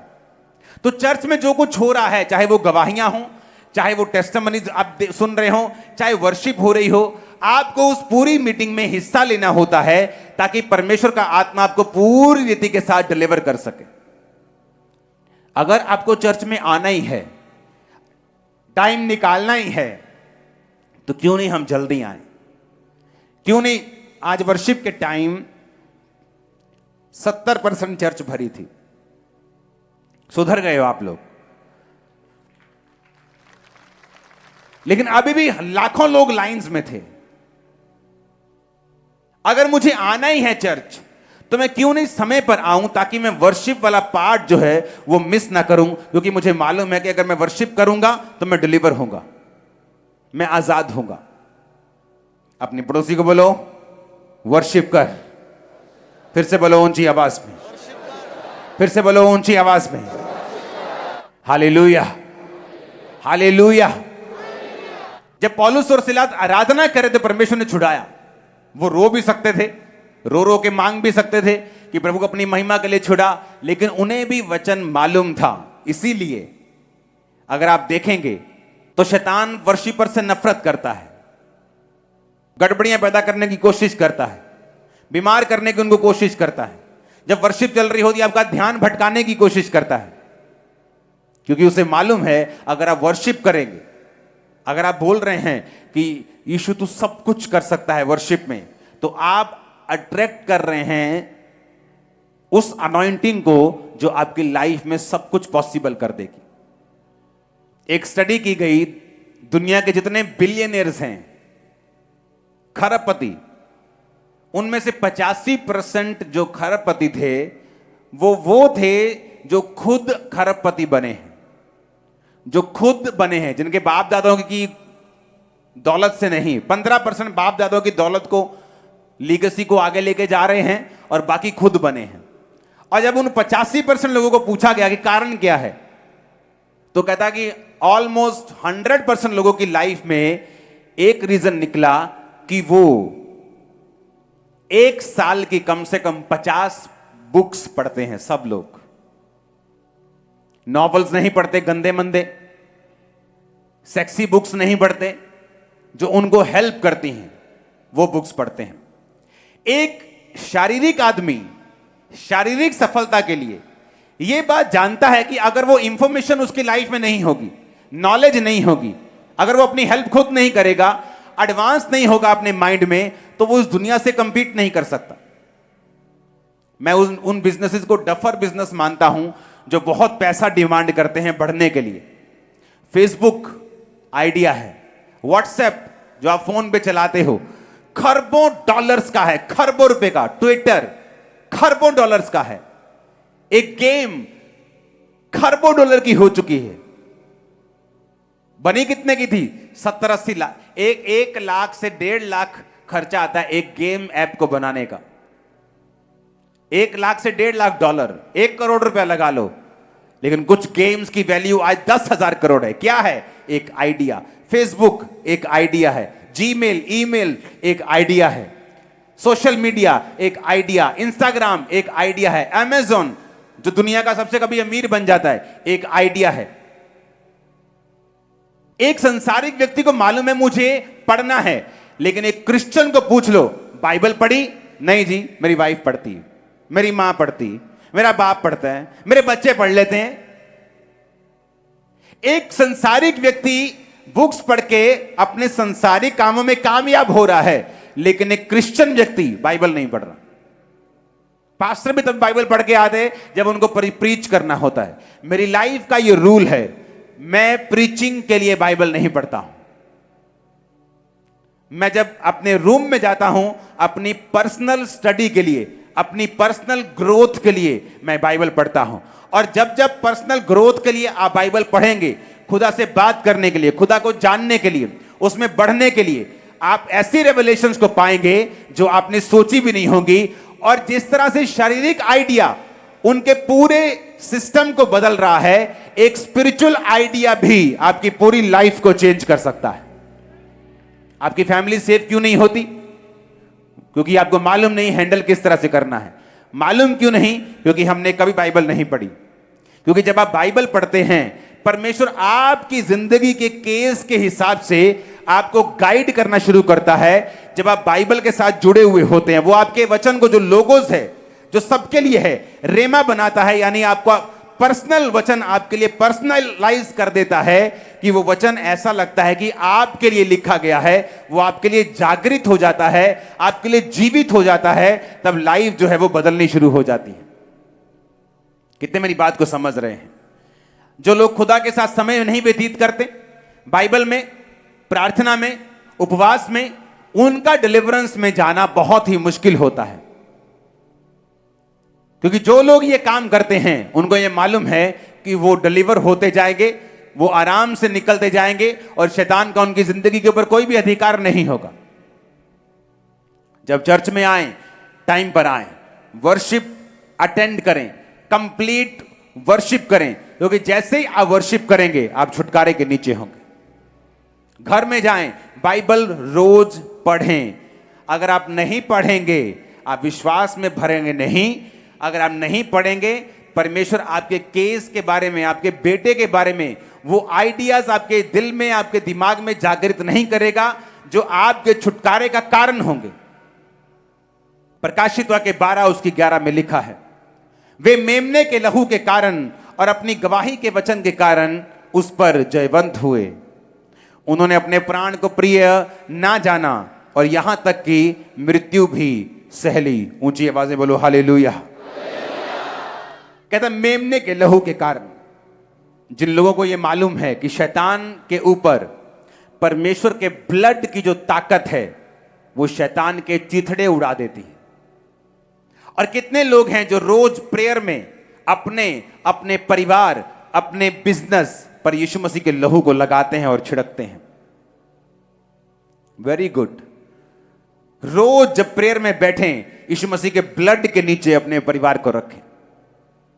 तो चर्च में जो कुछ हो रहा है, चाहे वो गवाहियां हो, चाहे वो टेस्टिमनीज आप सुन रहे हो, चाहे वर्शिप हो रही हो, आपको उस पूरी मीटिंग में हिस्सा लेना होता है ताकि परमेश्वर का आत्मा आपको पूरी रीति के साथ डिलीवर कर सके। अगर आपको चर्च में आना ही है, टाइम निकालना ही है, तो क्यों नहीं हम जल्दी आए? क्यों नहीं? आज वर्शिप के टाइम 70% चर्च भरी थी। सुधर गए हो आप लोग, लेकिन अभी भी लाखों लोग लाइंस में थे। अगर मुझे आना ही है चर्च, तो मैं क्यों नहीं समय पर आऊं ताकि मैं वर्शिप वाला पार्ट जो है वो मिस ना करूं, क्योंकि मुझे मालूम है कि अगर मैं वर्शिप करूंगा तो मैं डिलीवर होऊंगा, मैं आजाद होऊंगा। अपनी पड़ोसी को बोलो वर्शिप कर। फिर से बोलो ऊंची आवाज में, फिर से बोलो ऊंची आवाज में, हालेलुया, हालेलुया। जब पौलुस और सिलास आराधना करे तो परमेश्वर ने छुड़ाया। वो रो भी सकते थे, रो रो के मांग भी सकते थे कि प्रभु को अपनी महिमा के लिए छुड़ा, लेकिन उन्हें भी वचन मालूम था। इसीलिए अगर आप देखेंगे तो शैतान वर्शिपर से नफरत करता है, गड़बड़ियां पैदा करने की कोशिश करता है, बीमार करने की उनको कोशिश करता है। जब वर्शिप चल रही होती है आपका ध्यान भटकाने की कोशिश करता है, क्योंकि उसे मालूम है अगर आप वर्शिप करेंगे, अगर आप बोल रहे हैं कि यीशु तू सब कुछ कर सकता है वर्शिप में, तो आप अट्रैक्ट कर रहे हैं उस अनॉइंटिंग को जो आपकी लाइफ में सब कुछ पॉसिबल कर देगी। एक स्टडी की गई, दुनिया के जितने बिलियनियर्स हैं, खरबपति, उनमें से 85% जो खरबपति थे वो थे जो खुद खरबपति बने हैं, जो खुद बने हैं, जिनके बाप दादाओं की दौलत से नहीं। 15% बाप दादाओं की दौलत को, लीगेसी को आगे लेके जा रहे हैं और बाकी खुद बने हैं। और जब उन 85% लोगों को पूछा गया कि कारण क्या है, तो कहता कि ऑलमोस्ट 100% लोगों की लाइफ में एक रीजन निकला कि वो एक साल की कम से कम 50 बुक्स पढ़ते हैं। सब लोग नॉवेल्स नहीं पढ़ते, गंदे मंदे सेक्सी बुक्स नहीं पढ़ते, जो उनको हेल्प करती हैं वो बुक्स पढ़ते हैं। एक शारीरिक आदमी शारीरिक सफलता के लिए यह बात जानता है कि अगर वो इंफॉर्मेशन उसकी लाइफ में नहीं होगी, नॉलेज नहीं होगी, अगर वो अपनी हेल्प खुद नहीं करेगा, एडवांस नहीं होगा अपने माइंड में, तो वो उस दुनिया से कंपीट नहीं कर सकता। मैं उन बिजनेसेस को डफर बिजनेस मानता हूं जो बहुत पैसा डिमांड करते हैं बढ़ने के लिए। फेसबुक आइडिया है, व्हाट्सएप जो आप फोन पे चलाते हो खरबों डॉलर्स का है, खरबों रुपए का, ट्विटर खरबों डॉलर्स का है, एक गेम खरबों डॉलर की हो चुकी है। बनी कितने की थी? 70-80 लाख। एक लाख से 1.5 लाख खर्चा आता है एक गेम ऐप को बनाने का। 1 लाख से 1.5 लाख डॉलर, 1 करोड़ रुपया लगा लो, लेकिन कुछ गेम्स की वैल्यू आज 10,000 करोड़ है। क्या है? एक आइडिया। फेसबुक एक आइडिया है, जीमेल, ईमेल एक आइडिया है, सोशल मीडिया एक आइडिया, इंस्टाग्राम एक आइडिया है, अमेज़न जो दुनिया का सबसे कभी अमीर बन जाता है एक आइडिया है। एक संसारिक व्यक्ति को मालूम है मुझे पढ़ना है, लेकिन एक क्रिश्चियन को पूछ लो बाइबल पढ़ी? नहीं जी, मेरी वाइफ पढ़ती है, मेरी मां पढ़ती, मेरा बाप पढ़ता है, मेरे बच्चे पढ़ लेते हैं। एक संसारिक व्यक्ति बुक्स पढ़ के अपने संसारिक कामों में कामयाब हो रहा है, लेकिन एक क्रिश्चियन व्यक्ति बाइबल नहीं पढ़ रहा। पास्टर भी तब बाइबल पढ़ के आते जब उनको प्रीच करना होता है। मेरी लाइफ का ये रूल है, मैं प्रीचिंग के लिए बाइबल नहीं पढ़ता हूं। मैं जब अपने रूम में जाता हूं अपनी पर्सनल स्टडी के लिए, अपनी पर्सनल ग्रोथ के लिए मैं बाइबल पढ़ता हूं। और जब जब पर्सनल ग्रोथ के लिए आप बाइबल पढ़ेंगे, खुदा से बात करने के लिए, खुदा को जानने के लिए, उसमें बढ़ने के लिए, आप ऐसी रेवलेशंस को पाएंगे जो आपने सोची भी नहीं होगी। और जिस तरह से शारीरिक आइडिया उनके पूरे सिस्टम को बदल रहा है। एक स्पिरिचुअल आइडिया भी आपकी पूरी लाइफ को चेंज कर सकता है। आपकी फैमिली सेफ क्यों नहीं होती? क्योंकि आपको मालूम नहीं हैंडल किस तरह से करना है। मालूम क्यों नहीं? क्योंकि हमने कभी बाइबल नहीं पढ़ी। क्योंकि जब आप बाइबल पढ़ते हैं, परमेश्वर आपकी जिंदगी के केस के हिसाब से आपको गाइड करना शुरू करता है। जब आप बाइबल के साथ जुड़े हुए होते हैं, वो आपके वचन को, जो लोगोस है, जो सबके लिए है, रेमा बनाता है, यानी आपका पर्सनल वचन आपके लिए पर्सनलाइज कर देता है कि वो वचन ऐसा लगता है कि आपके लिए लिखा गया है। वो आपके लिए जागृत हो जाता है, आपके लिए जीवित हो जाता है। तब लाइफ जो है वो बदलनी शुरू हो जाती है। कितने मेरी बात को समझ रहे हैं? जो लोग खुदा के साथ समय नहीं व्यतीत करते, बाइबल में, प्रार्थना में, उपवास में, उनका डिलीवरेंस में जाना बहुत ही मुश्किल होता है। क्योंकि जो लोग ये काम करते हैं, उनको ये मालूम है कि वो डिलीवर होते जाएंगे, वो आराम से निकलते जाएंगे और शैतान का उनकी जिंदगी के ऊपर कोई भी अधिकार नहीं होगा। जब चर्च में आए, टाइम पर आए, वर्शिप अटेंड करें, कंप्लीट वर्शिप करें, क्योंकि जैसे ही आप वर्शिप करेंगे आप छुटकारे के नीचे होंगे। घर में जाएं, बाइबल रोज पढ़ें। अगर आप नहीं पढ़ेंगे, आप विश्वास में भरेंगे नहीं। अगर आप नहीं पढ़ेंगे, परमेश्वर आपके केस के बारे में, आपके बेटे के बारे में वो आइडियाज आपके दिल में, आपके दिमाग में जागृत नहीं करेगा, जो आपके छुटकारे का कारण होंगे। प्रकाशित वाक्य 12 उसकी 11 में लिखा है, वे मेमने के लहू के कारण और अपनी गवाही के वचन के कारण उस पर जयवंत हुए। उन्होंने अपने प्राण को प्रिय ना जाना और यहां तक कि मृत्यु भी सह ली। ऊंची आवाजें बोलो हालेलुया। कहता मेमने के लहू के कारण। जिन लोगों को यह मालूम है कि शैतान के ऊपर परमेश्वर के ब्लड की जो ताकत है, वो शैतान के चिथड़े उड़ा देती है। और कितने लोग हैं जो रोज प्रेयर में अपने परिवार, अपने बिजनेस पर यीशु मसीह के लहू को लगाते हैं और छिड़कते हैं। Very good. रोज जब प्रेयर में बैठें, यीशु मसीह के ब्लड के नीचे अपने परिवार को रखें।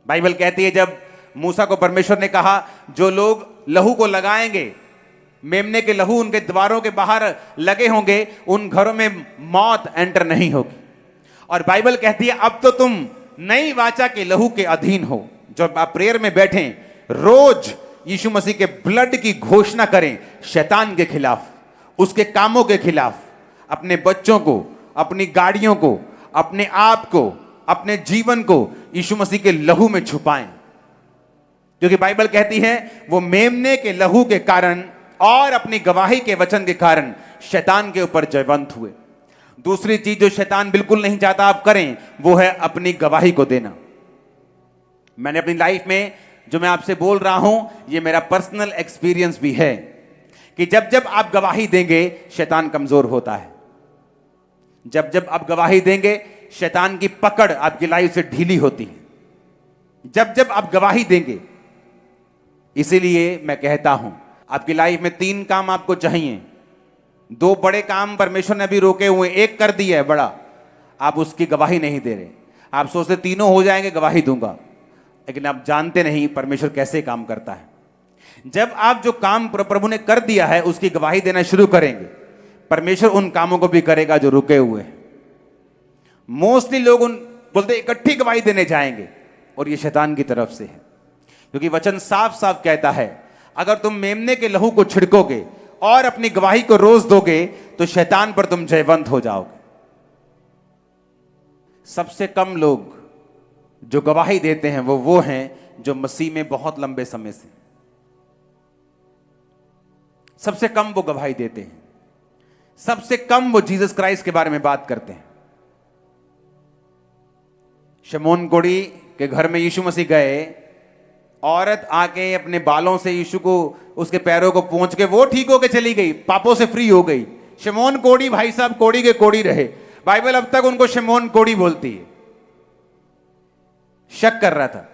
बाइबल कहती है, जब मूसा को परमेश्वर ने कहा, जो लोग लहू को लगाएंगे, मेमने के लहू उनके द्वारों के बाहर लगे होंगे, उन घरों में मौत एंटर नहीं होगी। और बाइबल कहती है, अब तो तुम नई वाचा के लहू के अधीन हो। जब आप प्रेयर में बैठें, रोज यीशु मसीह के ब्लड की घोषणा करें, शैतान के खिलाफ, उसके कामों के खिलाफ। अपने बच्चों को, अपनी गाड़ियों को, अपने आप को, अपने जीवन को यीशु मसीह के लहू में छुपाएं। क्योंकि बाइबल कहती है, वो मेमने के लहू के कारण और अपनी गवाही के वचन के कारण शैतान के ऊपर जयवंत हुए। दूसरी चीज जो शैतान बिल्कुल नहीं चाहता आप करें, वो है अपनी गवाही को देना। मैंने अपनी लाइफ में जो मैं आपसे बोल रहा हूं, ये मेरा पर्सनल एक्सपीरियंस भी है कि जब जब आप गवाही देंगे, शैतान कमजोर होता है। जब जब आप गवाही देंगे, शैतान की पकड़ आपकी लाइफ से ढीली होती है। जब जब आप गवाही देंगे। इसीलिए मैं कहता हूं, आपकी लाइफ में 3 काम आपको चाहिए। 2 बड़े काम परमेश्वर ने अभी रोके हुए, एक कर दिया है बड़ा, आप उसकी गवाही नहीं दे रहे। आप सोचते तीनों हो जाएंगे, गवाही दूंगा, लेकिन आप जानते नहीं परमेश्वर कैसे काम करता है। जब आप जो काम प्रभु ने कर दिया है, उसकी गवाही देना शुरू करेंगे, परमेश्वर उन कामों को भी करेगा जो रुके हुए हैं। मोस्टली लोग बोलते इकट्ठी गवाही देने जाएंगे, और ये शैतान की तरफ से है। क्योंकि वचन साफ साफ कहता है, अगर तुम मेमने के लहू को छिड़कोगे और अपनी गवाही को रोज दोगे, तो शैतान पर तुम जयवंत हो जाओगे। सबसे कम लोग जो गवाही देते हैं वो हैं जो मसीह में बहुत लंबे समय से, सबसे कम वो गवाही देते हैं। सबसे कम वो जीसस क्राइस्ट के बारे में बात करते हैं। शमौन कोढ़ी के घर में यीशु मसीह गए, औरत आके अपने बालों से यीशु को, उसके पैरों को पोंछ के वो ठीक होके चली गई, पापों से फ्री हो गई। शमौन कोढ़ी, भाई साहब कोढ़ी के कोढ़ी रहे। बाइबल अब तक उनको शमौन कोढ़ी बोलती है। शक कर रहा था,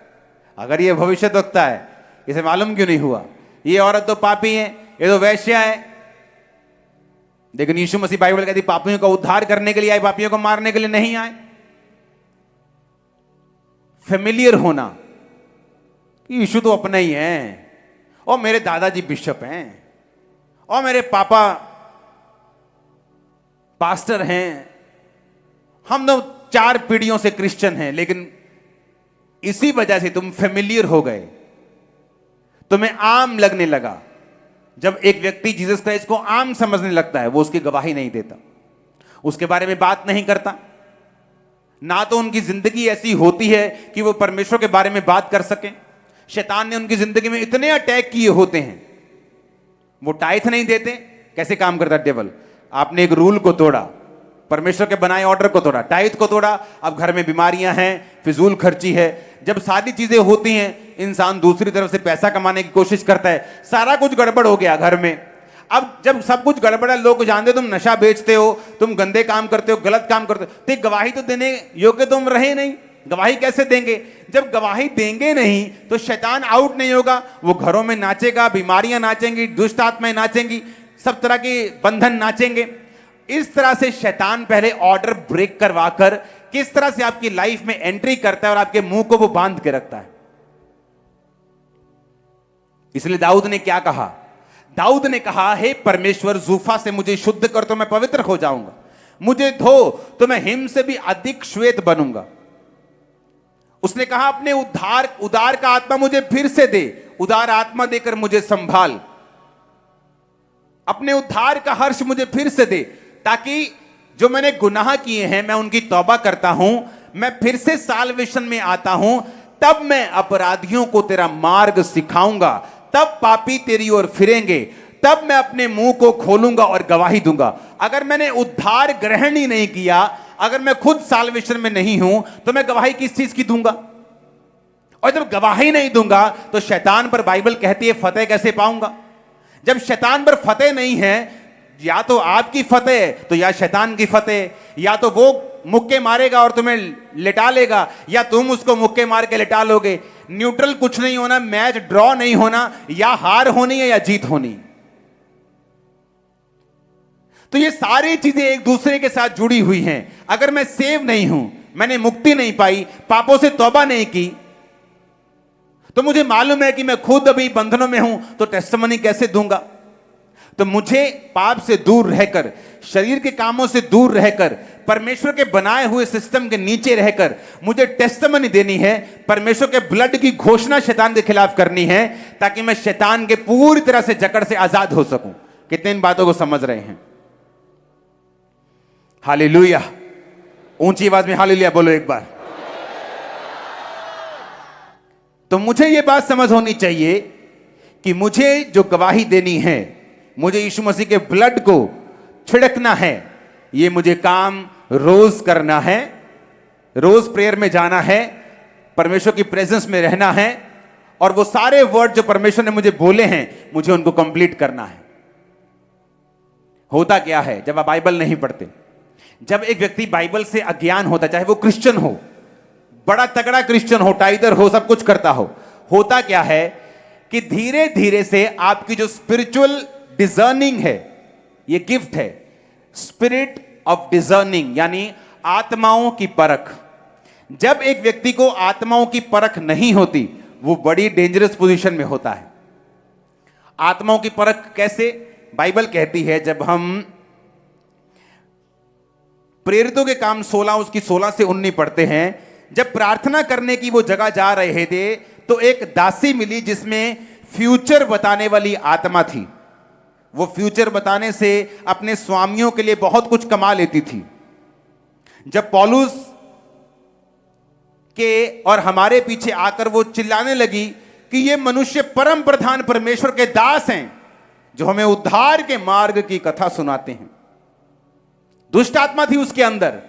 अगर ये भविष्यद्वक्ता है, इसे मालूम क्यों नहीं हुआ? ये औरत तो पापी है, ये तो वैश्या है। लेकिन यीशु मसीह, बाइबल कहती, पापियों का उद्धार करने के लिए आए, पापियों को मारने के लिए नहीं आए। फेमिलियर होना, यीशु तो अपना ही है, और मेरे दादाजी बिशप हैं, और मेरे पापा पास्टर हैं, हम तो 4 पीढ़ियों से क्रिश्चियन हैं। लेकिन इसी वजह से तुम फेमिलियर हो गए, तुम्हें आम लगने लगा। जब एक व्यक्ति जीसस क्राइस्ट को आम समझने लगता है, वो उसकी गवाही नहीं देता, उसके बारे में बात नहीं करता, ना तो उनकी जिंदगी ऐसी होती है कि वो परमेश्वर के बारे में बात कर सकें। शैतान ने उनकी जिंदगी में इतने अटैक किए होते हैं, वो टाइथ नहीं देते। कैसे काम करता डेविल? आपने एक रूल को तोड़ा, परमेश्वर के बनाए ऑर्डर को तोड़ा, टाइथ को तोड़ा, अब घर में बीमारियां हैं, फिजूल खर्ची है। जब सारी चीजें होती हैं, इंसान दूसरी तरफ से पैसा कमाने की कोशिश करता है, सारा कुछ गड़बड़ हो गया घर में। अब जब सब कुछ गड़बड़ है, लोग जानते तुम नशा बेचते हो, तुम गंदे काम करते हो, गलत काम करते हो, तो गवाही तो देने योग्य तुम रहे नहीं। गवाही कैसे देंगे? जब गवाही देंगे नहीं तो शैतान आउट नहीं होगा, वो घरों में नाचेगा, बीमारियां नाचेंगी, दुष्ट आत्माएं नाचेंगी, सब तरह के बंधन नाचेंगे। इस तरह से शैतान पहले ऑर्डर ब्रेक करवाकर किस तरह से आपकी लाइफ में एंट्री करता है और आपके मुंह को वो बांध के रखता है। इसलिए दाऊद ने क्या कहा? दाऊद ने कहा, हे परमेश्वर, जूफा से मुझे शुद्ध कर तो मैं पवित्र हो जाऊंगा, मुझे धो तो मैं हिम से भी अधिक श्वेत बनूंगा। उसने कहा, अपने उदार का आत्मा मुझे फिर से दे, उदार आत्मा देकर मुझे संभाल, अपने उद्धार का हर्ष मुझे फिर से दे, ताकि जो मैंने गुनाह किए हैं मैं उनकी तौबा करता हूं, मैं फिर से साल्वेशन में आता हूं, तब मैं अपराधियों को तेरा मार्ग सिखाऊंगा, तब पापी तेरी ओर फिरेंगे, तब मैं अपने मुंह को खोलूंगा और गवाही दूंगा। अगर मैंने उद्धार ग्रहण ही नहीं किया, अगर मैं खुद साल्वेशन में नहीं हूं, तो मैं गवाही किस चीज की दूंगा? और जब गवाही नहीं दूंगा तो शैतान पर बाइबल कहती है फतेह कैसे पाऊंगा? जब शैतान पर फतेह नहीं है, या तो आपकी फतेह तो या शैतान की फतेह, या तो वो मुक्के मारेगा और तुम्हें लिटा लेगा, या तुम उसको मुक्के मार के लिटा लोगे। न्यूट्रल कुछ नहीं होना, मैच ड्रॉ नहीं होना, या हार होनी है या जीत होनी। तो ये सारी चीजें एक दूसरे के साथ जुड़ी हुई हैं। अगर मैं सेव नहीं हूं, मैंने मुक्ति नहीं पाई, पापों से तौबा नहीं की, तो मुझे मालूम है कि मैं खुद अभी बंधनों में हूं, तो टेस्टिमनी कैसे दूंगा? तो मुझे पाप से दूर रहकर, शरीर के कामों से दूर रहकर, परमेश्वर के बनाए हुए सिस्टम के नीचे रहकर मुझे टेस्टिमनी देनी है, परमेश्वर के ब्लड की घोषणा शैतान के खिलाफ करनी है, ताकि मैं शैतान के पूरी तरह से जकड़ से आजाद हो सकूं। कितने इन बातों को समझ रहे हैं? हालेलुया! ऊंची आवाज में हालेलुया बोलो एक बार। तो मुझे यह बात समझ होनी चाहिए कि मुझे जो गवाही देनी है, मुझे यीशु मसीह के ब्लड को छिड़कना है, ये मुझे काम रोज करना है, रोज प्रेयर में जाना है, परमेश्वर की प्रेजेंस में रहना है, और वो सारे वर्ड जो परमेश्वर ने मुझे बोले हैं, मुझे उनको कंप्लीट करना है। होता क्या है जब आप बाइबल नहीं पढ़ते? जब एक व्यक्ति बाइबल से अज्ञान होता, चाहे वो क्रिश्चियन हो, बड़ा तगड़ा क्रिश्चियन हो, टाइदर हो, सब कुछ करता हो, होता क्या है कि धीरे धीरे से आपकी जो स्पिरिचुअल डिजर्निंग है, ये गिफ्ट है, स्पिरिट ऑफ डिजर्निंग, यानी आत्माओं की परख। जब एक व्यक्ति को आत्माओं की परख नहीं होती, वो बड़ी डेंजरस पोजीशन में होता है। आत्माओं की परख कैसे? बाइबल कहती है, जब हम प्रेरितों के काम 16 उसकी 16 से 19 पढ़ते हैं, जब प्रार्थना करने की वो जगह जा रहे थे, तो एक दासी मिली जिसमें फ्यूचर बताने वाली आत्मा थी। वो फ्यूचर बताने से अपने स्वामियों के लिए बहुत कुछ कमा लेती थी। जब पौलुस के और हमारे पीछे आकर वो चिल्लाने लगी कि ये मनुष्य परम प्रधान परमेश्वर के दास हैं, जो हमें उद्धार के मार्ग की कथा सुनाते हैं। दुष्ट आत्मा थी उसके अंदर,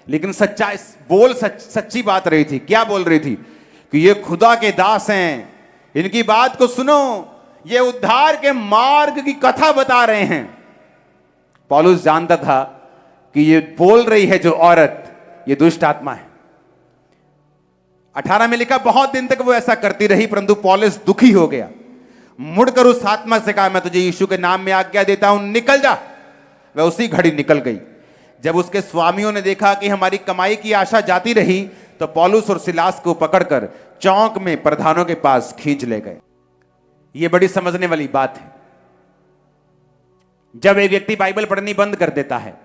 लेकिन सच्ची बात रही थी। क्या बोल रही थी? कि ये खुदा के दास हैं, इनकी बात को सुनो, ये उद्धार के मार्ग की कथा बता रहे हैं। पौलुस जानता था कि ये बोल रही है जो औरत, ये दुष्ट आत्मा है। 18 में लिखा, बहुत दिन तक वो ऐसा करती रही, परंतु पौलुस दुखी हो गया, मुड़कर उस आत्मा से कहा, मैं तुझे यीशु के नाम में आज्ञा देता हूं, निकल जा। वह उसी घड़ी निकल गई। जब उसके स्वामियों ने देखा कि हमारी कमाई की आशा जाती रही, तो पौलुस और सिलास को पकड़कर चौक में प्रधानों के पास खींच ले गए। यह बड़ी समझने वाली बात है। जब एक व्यक्ति बाइबल पढ़नी बंद कर देता है,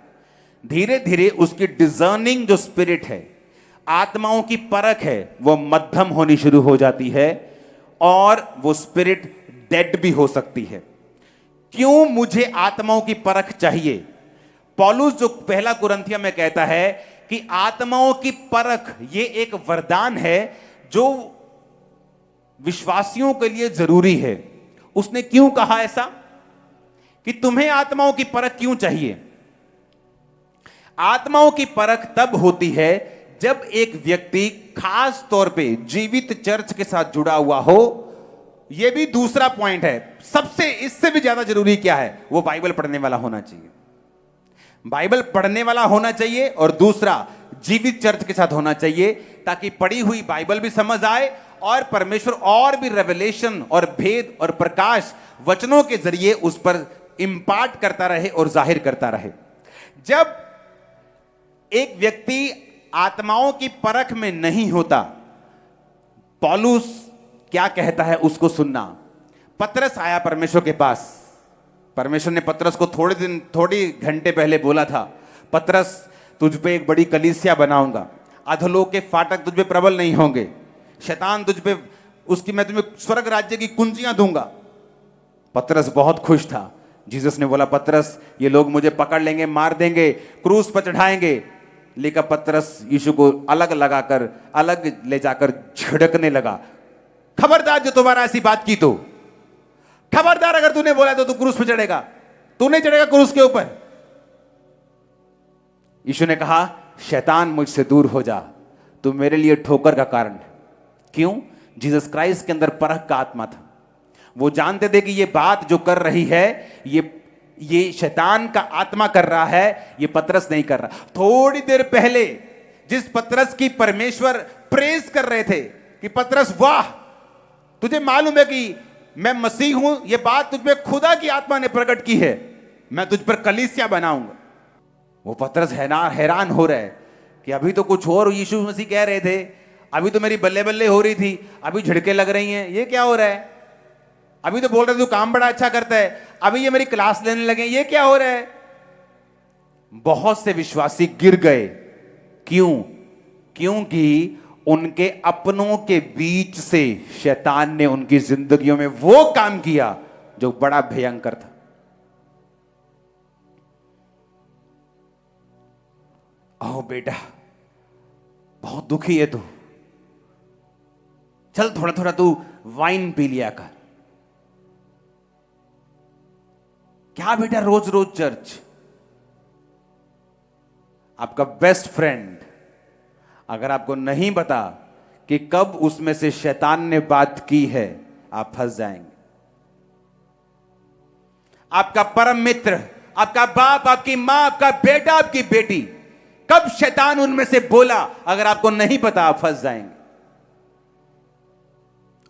धीरे धीरे उसकी डिजर्निंग जो स्पिरिट है, आत्माओं की परख है, वो मध्यम होनी शुरू हो जाती है और वो स्पिरिट डेड भी हो सकती है। क्यों मुझे आत्माओं की परख चाहिए? पौलुस जो पहला कुरिन्थिया में कहता है कि आत्माओं की परख ये एक वरदान है जो विश्वासियों के लिए जरूरी है। उसने क्यों कहा ऐसा कि तुम्हें आत्माओं की परख क्यों चाहिए? आत्माओं की परख तब होती है जब एक व्यक्ति खास तौर पे जीवित चर्च के साथ जुड़ा हुआ हो। यह भी दूसरा पॉइंट है। सबसे इससे भी ज्यादा जरूरी क्या है? वो बाइबल पढ़ने वाला होना चाहिए। बाइबल पढ़ने वाला होना चाहिए और दूसरा जीवित चर्च के साथ होना चाहिए, ताकि पढ़ी हुई बाइबल भी समझ आए और परमेश्वर और भी रेवलेशन और भेद और प्रकाश वचनों के जरिए उस पर इंपार्ट करता रहे और जाहिर करता रहे। जब एक व्यक्ति आत्माओं की परख में नहीं होता, पौलुस क्या कहता है उसको सुनना। पतरस आया परमेश्वर के पास। परमेश्वर ने पतरस को थोड़ी घंटे पहले बोला था, पतरस तुझ पे एक बड़ी कलीसिया बनाऊंगा, अधोलोक के फाटक तुझ पे प्रबल नहीं होंगे, शैतान तुझ पे मैं तुम्हें स्वर्ग राज्य की कुंजियां दूंगा। पतरस बहुत खुश था। जीसस ने बोला, पतरस ये लोग मुझे पकड़ लेंगे, मार देंगे, क्रूस पर चढ़ाएंगे। लेकिन पतरस यीशु को अलग ले जाकर झिड़कने लगा। खबरदार जो तुम्हारा ऐसी बात की तो, खबरदार अगर तूने बोला तो तू क्रूस पर चढ़ेगा, तू नहीं चढ़ेगा क्रूस के ऊपर। यीशु ने कहा, शैतान मुझसे दूर हो जा, तू मेरे लिए ठोकर का कारण है। क्यों? जीसस क्राइस्ट के अंदर परख का आत्मा था। वो जानते थे कि ये बात जो कर रही है ये शैतान का आत्मा कर रहा है, ये पतरस नहीं कर रहा। थोड़ी देर पहले जिस पतरस की परमेश्वर प्रेज कर रहे थे कि पतरस वाह, तुझे मालूम है कि मैं मसीह हूं, ये बात तुझ पे खुदा की आत्मा ने प्रकट की है, मैं तुझ पर कलीसिया बनाऊंगा। वो पतरस हैरान हो रहा है कि अभी तो कुछ और यीशु मसीह कह रहे थे, अभी तो मेरी बल्ले बल्ले हो रही थी, अभी झिड़के लग रही हैं, ये क्या हो रहा है? अभी तो बोल रहे थे तू काम बड़ा अच्छा करता है, अभी ये मेरी क्लास लेने लगे, ये क्या हो रहा है? बहुत से विश्वासी गिर गए। क्यों? क्योंकि उनके अपनों के बीच से शैतान ने उनकी जिंदगियों में वो काम किया जो बड़ा भयंकर था। ओ बेटा, बहुत दुखी है तू, चल थोड़ा थोड़ा तू वाइन पी लिया कर। क्या बेटा रोज रोज चर्च? आपका बेस्ट फ्रेंड अगर आपको नहीं पता कि कब उसमें से शैतान ने बात की है, आप फंस जाएंगे। आपका परम मित्र, आपका बाप, आपकी मां, आपका बेटा, आपकी बेटी, कब शैतान उनमें से बोला, अगर आपको नहीं पता आप फंस जाएंगे।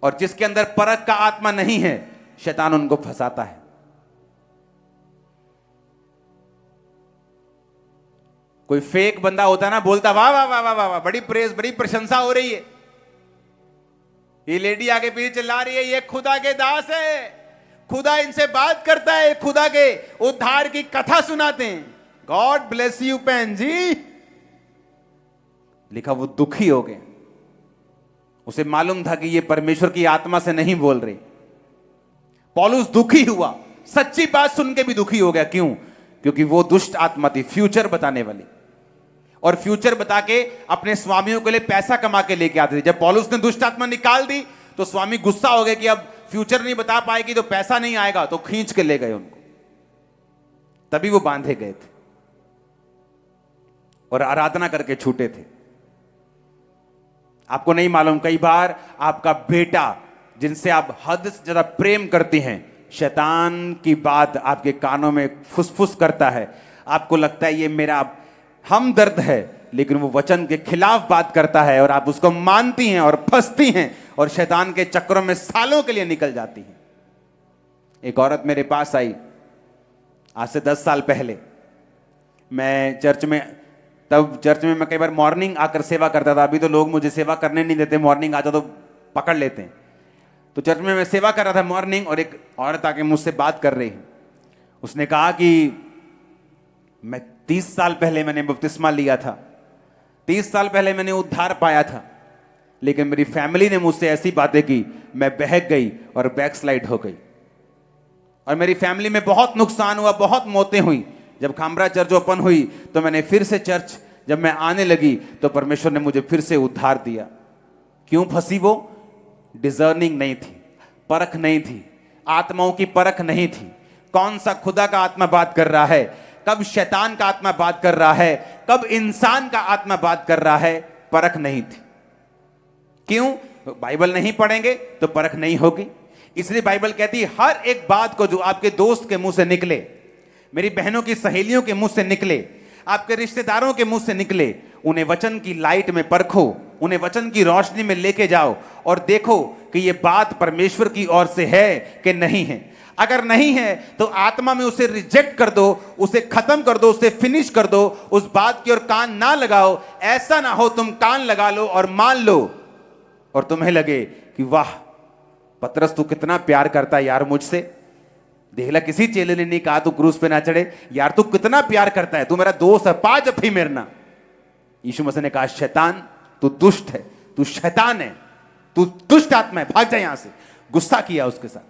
और जिसके अंदर परख का आत्मा नहीं है, शैतान उनको फंसाता है। कोई फेक बंदा होता ना, बोलता वाह वाह वाह वाह वाह, बड़ी प्रेज, बड़ी प्रशंसा हो रही है, ये लेडी आगे पीछे चिल्ला रही है, ये खुदा के दास है, खुदा इनसे बात करता है, खुदा के उद्धार की कथा सुनाते हैं। गॉड ब्लेस यू पैन जी। लिखा वो दुखी हो गए। उसे मालूम था कि ये परमेश्वर की आत्मा से नहीं बोल रही। पौलुस दुखी हुआ, सच्ची बात सुन के भी दुखी हो गया। क्यों? क्योंकि वो दुष्ट आत्मा थी, फ्यूचर बताने वाली, और फ्यूचर बता के अपने स्वामियों के लिए पैसा कमा के लेके आते थे। जब पौलुस ने दुष्ट आत्मा निकाल दी तो स्वामी गुस्सा हो गए कि अब फ्यूचर नहीं बता पाएगी तो पैसा नहीं आएगा, तो खींच के ले गए उनको। तभी वो बांधे गए थे और आराधना करके छूटे थे। आपको नहीं मालूम, कई बार आपका बेटा जिनसे आप हद से ज्यादा प्रेम करती हैं, शैतान की बात आपके कानों में फुसफुस करता है। आपको लगता है ये मेरा हमदर्द है, लेकिन वो वचन के खिलाफ बात करता है और आप उसको मानती हैं और फंसती हैं और शैतान के चक्करों में सालों के लिए निकल जाती हैं। एक औरत मेरे पास आई आज से 10 साल पहले। मैं चर्च में तब चर्च में मैं कई बार मॉर्निंग आकर सेवा करता था। अभी तो लोग मुझे सेवा करने नहीं देते, मॉर्निंग आता तो पकड़ लेते हैं। तो चर्च में मैं सेवा कर रहा था मॉर्निंग, और एक औरत आके मुझसे बात कर रही है। उसने कहा कि मैं 30 साल पहले मैंने बपतिस्मा लिया था, 30 साल पहले मैंने उद्धार पाया था, लेकिन मेरी फैमिली ने मुझसे ऐसी बातें की, मैं बहक गई और बैकस्लाइड हो गई, और मेरी फैमिली में बहुत नुकसान हुआ, बहुत मौतें हुई। जब खामरा चर्च ओपन हुई तो मैंने फिर से चर्च जब मैं आने लगी तो परमेश्वर ने मुझे फिर से उद्धार दिया। क्यों फंसी वो? डिजर्निंग नहीं थी, परख नहीं थी, आत्माओं की परख नहीं थी। कौन सा खुदा का आत्मा बात कर रहा है, कब शैतान का आत्मा बात कर रहा है, कब इंसान का आत्मा बात कर रहा है, परख नहीं थी। क्यों? बाइबल नहीं पढ़ेंगे तो परख नहीं होगी। इसलिए बाइबल कहती है हर एक बात को जो आपके दोस्त के मुंह से निकले, मेरी बहनों की सहेलियों के मुंह से निकले, आपके रिश्तेदारों के मुंह से निकले, उन्हें वचन की लाइट में परखो, उन्हें वचन की रोशनी में लेके जाओ और देखो कि यह बात परमेश्वर की ओर से है कि नहीं है। अगर नहीं है तो आत्मा में उसे रिजेक्ट कर दो, उसे खत्म कर दो, उसे फिनिश कर दो, उस बात की ओर कान ना लगाओ। ऐसा ना हो तुम कान लगा लो और मान लो और तुम्हें लगे कि वाह पतरस तू कितना प्यार करता है यार मुझसे। देखला किसी चेले ने नहीं कहा तू क्रूस पे ना चढ़े, यार तू कितना प्यार करता है, तू मेरा दोस्त है, पा जफ्फी मेरना। यीशु मसीह ने कहा शैतान तू दुष्ट है, तू शैतान है, तू दुष्ट आत्मा है, भाग जा यहां से। गुस्सा किया उसके साथ।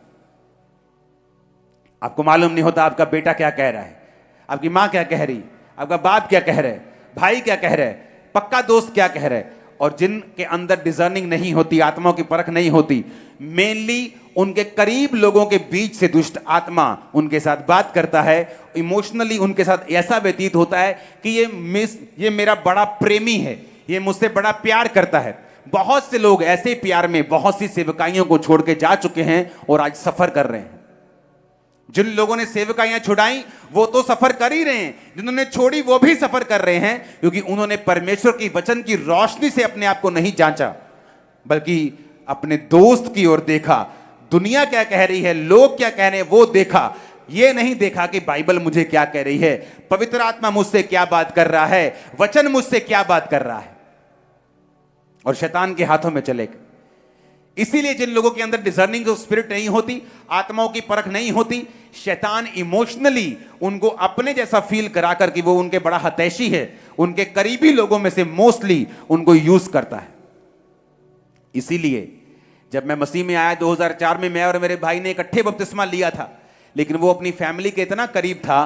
आपको मालूम नहीं होता आपका बेटा क्या कह रहा है, आपकी मां क्या कह रही, आपका बाप क्या कह रहा है, भाई क्या कह रहा है, पक्का दोस्त क्या कह रहा है। और जिनके अंदर डिजर्निंग नहीं होती, आत्माओं की परख नहीं होती, मेनली उनके करीब लोगों के बीच से दुष्ट आत्मा उनके साथ बात करता है। इमोशनली उनके साथ ऐसा व्यतीत होता है कि ये मेरा बड़ा प्रेमी है, ये मुझसे बड़ा प्यार करता है। बहुत से लोग ऐसे प्यार में बहुत सी सेवकाइयों को छोड़ के जा चुके हैं और आज सफर कर रहे हैं। जिन लोगों ने सेवकाइयां छुड़ाई वो तो सफर कर ही रहे हैं, जिन्होंने छोड़ी वो भी सफर कर रहे हैं, क्योंकि उन्होंने परमेश्वर की वचन की रोशनी से अपने आप को नहीं जांचा, बल्कि अपने दोस्त की ओर देखा। दुनिया क्या कह रही है, लोग क्या कह रहे हैं वो देखा, ये नहीं देखा कि बाइबल मुझे क्या कह रही है, पवित्र आत्मा मुझसे क्या बात कर रहा है, वचन मुझसे क्या बात कर रहा है, और शैतान के हाथों में चले गए। इसीलिए जिन लोगों के अंदर डिजर्निंग जो स्पिरिट नहीं होती, आत्माओं की परख नहीं होती, शैतान इमोशनली उनको अपने जैसा फील कराकर कि वो उनके बड़ा हतैशी है, उनके करीबी लोगों में से मोस्टली उनको यूज करता है। इसीलिए जब मैं मसीह में आया 2004 में, मैं और मेरे भाई ने इकट्ठे बपतिस्मा लिया था, लेकिन वो अपनी फैमिली के इतना करीब था,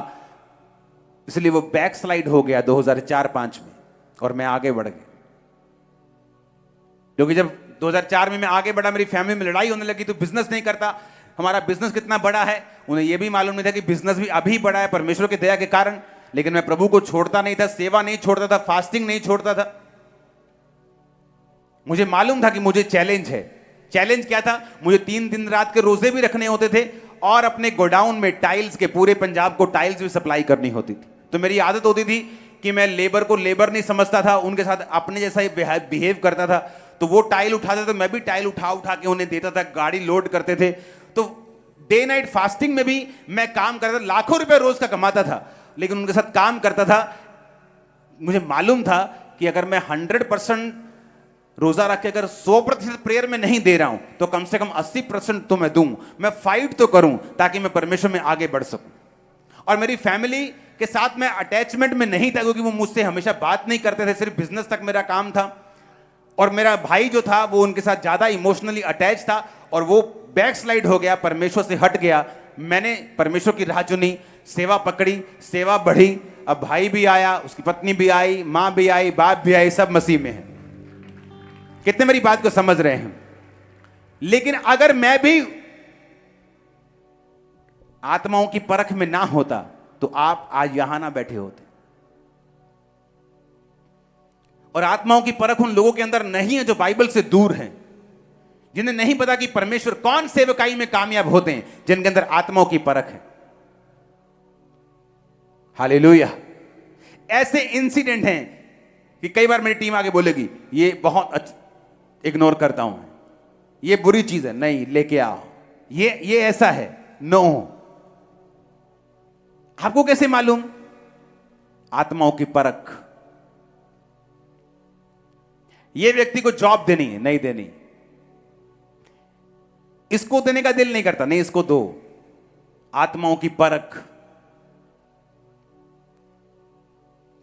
इसलिए वो बैक स्लाइड हो गया 2004-5 में, और मैं आगे बढ़ गया। क्योंकि जब 2004 में मैं आगे बढ़ा, मेरी फैमिली में लड़ाई होने लगी, तो बिजनेस नहीं करता, हमारा बिजनेस कितना बड़ा है उन्हें यह भी मालूम नहीं था कि बिजनेस भी अभी बड़ा है परमेश्वर की दया के कारण। लेकिन मैं प्रभु को छोड़ता नहीं था, सेवा नहीं छोड़ता था, फास्टिंग नहीं छोड़ता था। मुझे मालूम था कि मुझे चैलेंज है। चैलेंज क्या था? मुझे 3 दिन रात के रोजे भी रखने होते थे, और अपने गोडाउन में टाइल्स के, पूरे पंजाब को टाइल्स भी सप्लाई करनी होती थी। तो मेरी आदत होती थी कि मैं लेबर को लेबर नहीं समझता था, उनके साथ अपने जैसा ही बिहेव करता था। तो वो टाइल उठाते थे, मैं भी टाइल उठा उठा के उन्हें देता था, गाड़ी लोड करते थे। तो डे नाइट फास्टिंग में भी मैं काम करता था, लाखों रुपए रोज का कमाता था, लेकिन उनके साथ काम करता था। मुझे मालूम था कि अगर मैं 100% रोजा रख के अगर 100% प्रेयर में नहीं दे रहा हूं, तो कम से कम 80% तो मैं दूं, मैं फाइट तो करूं, ताकि मैं परमेश्वर में आगे बढ़ सकूं। और मेरी फैमिली के साथ मैं अटैचमेंट में नहीं था, क्योंकि वो मुझसे हमेशा बात नहीं करते थे, सिर्फ बिजनेस तक मेरा काम था। और मेरा भाई जो था वो उनके साथ ज्यादा इमोशनली अटैच था, और वो बैक स्लाइड हो गया, परमेश्वर से हट गया। मैंने परमेश्वर की राह चुनी, सेवा पकड़ी, सेवा बढ़ी। अब भाई भी आया, उसकी पत्नी भी आई, मां भी आई, बाप भी आई, सब मसीह में है। कितने मेरी बात को समझ रहे हैं? लेकिन अगर मैं भी आत्माओं की परख में ना होता, तो आप आज यहां ना बैठे होते। और आत्माओं की परख उन लोगों के अंदर नहीं है जो बाइबल से दूर हैं, जिन्हें नहीं पता कि परमेश्वर कौन सेवकाई में कामयाब होते हैं, जिनके अंदर आत्माओं की परख है। हालेलुया। ऐसे इंसिडेंट हैं कि कई बार मेरी टीम आगे बोलेगी ये बहुत इग्नोर करता हूं, ये बुरी चीज है, नहीं लेके आओ, ये ऐसा है, नो। आपको कैसे मालूम? आत्माओं की परख। ये व्यक्ति को जॉब देनी है, नहीं देनी, इसको देने का दिल नहीं करता, नहीं इसको दो। आत्माओं की परख,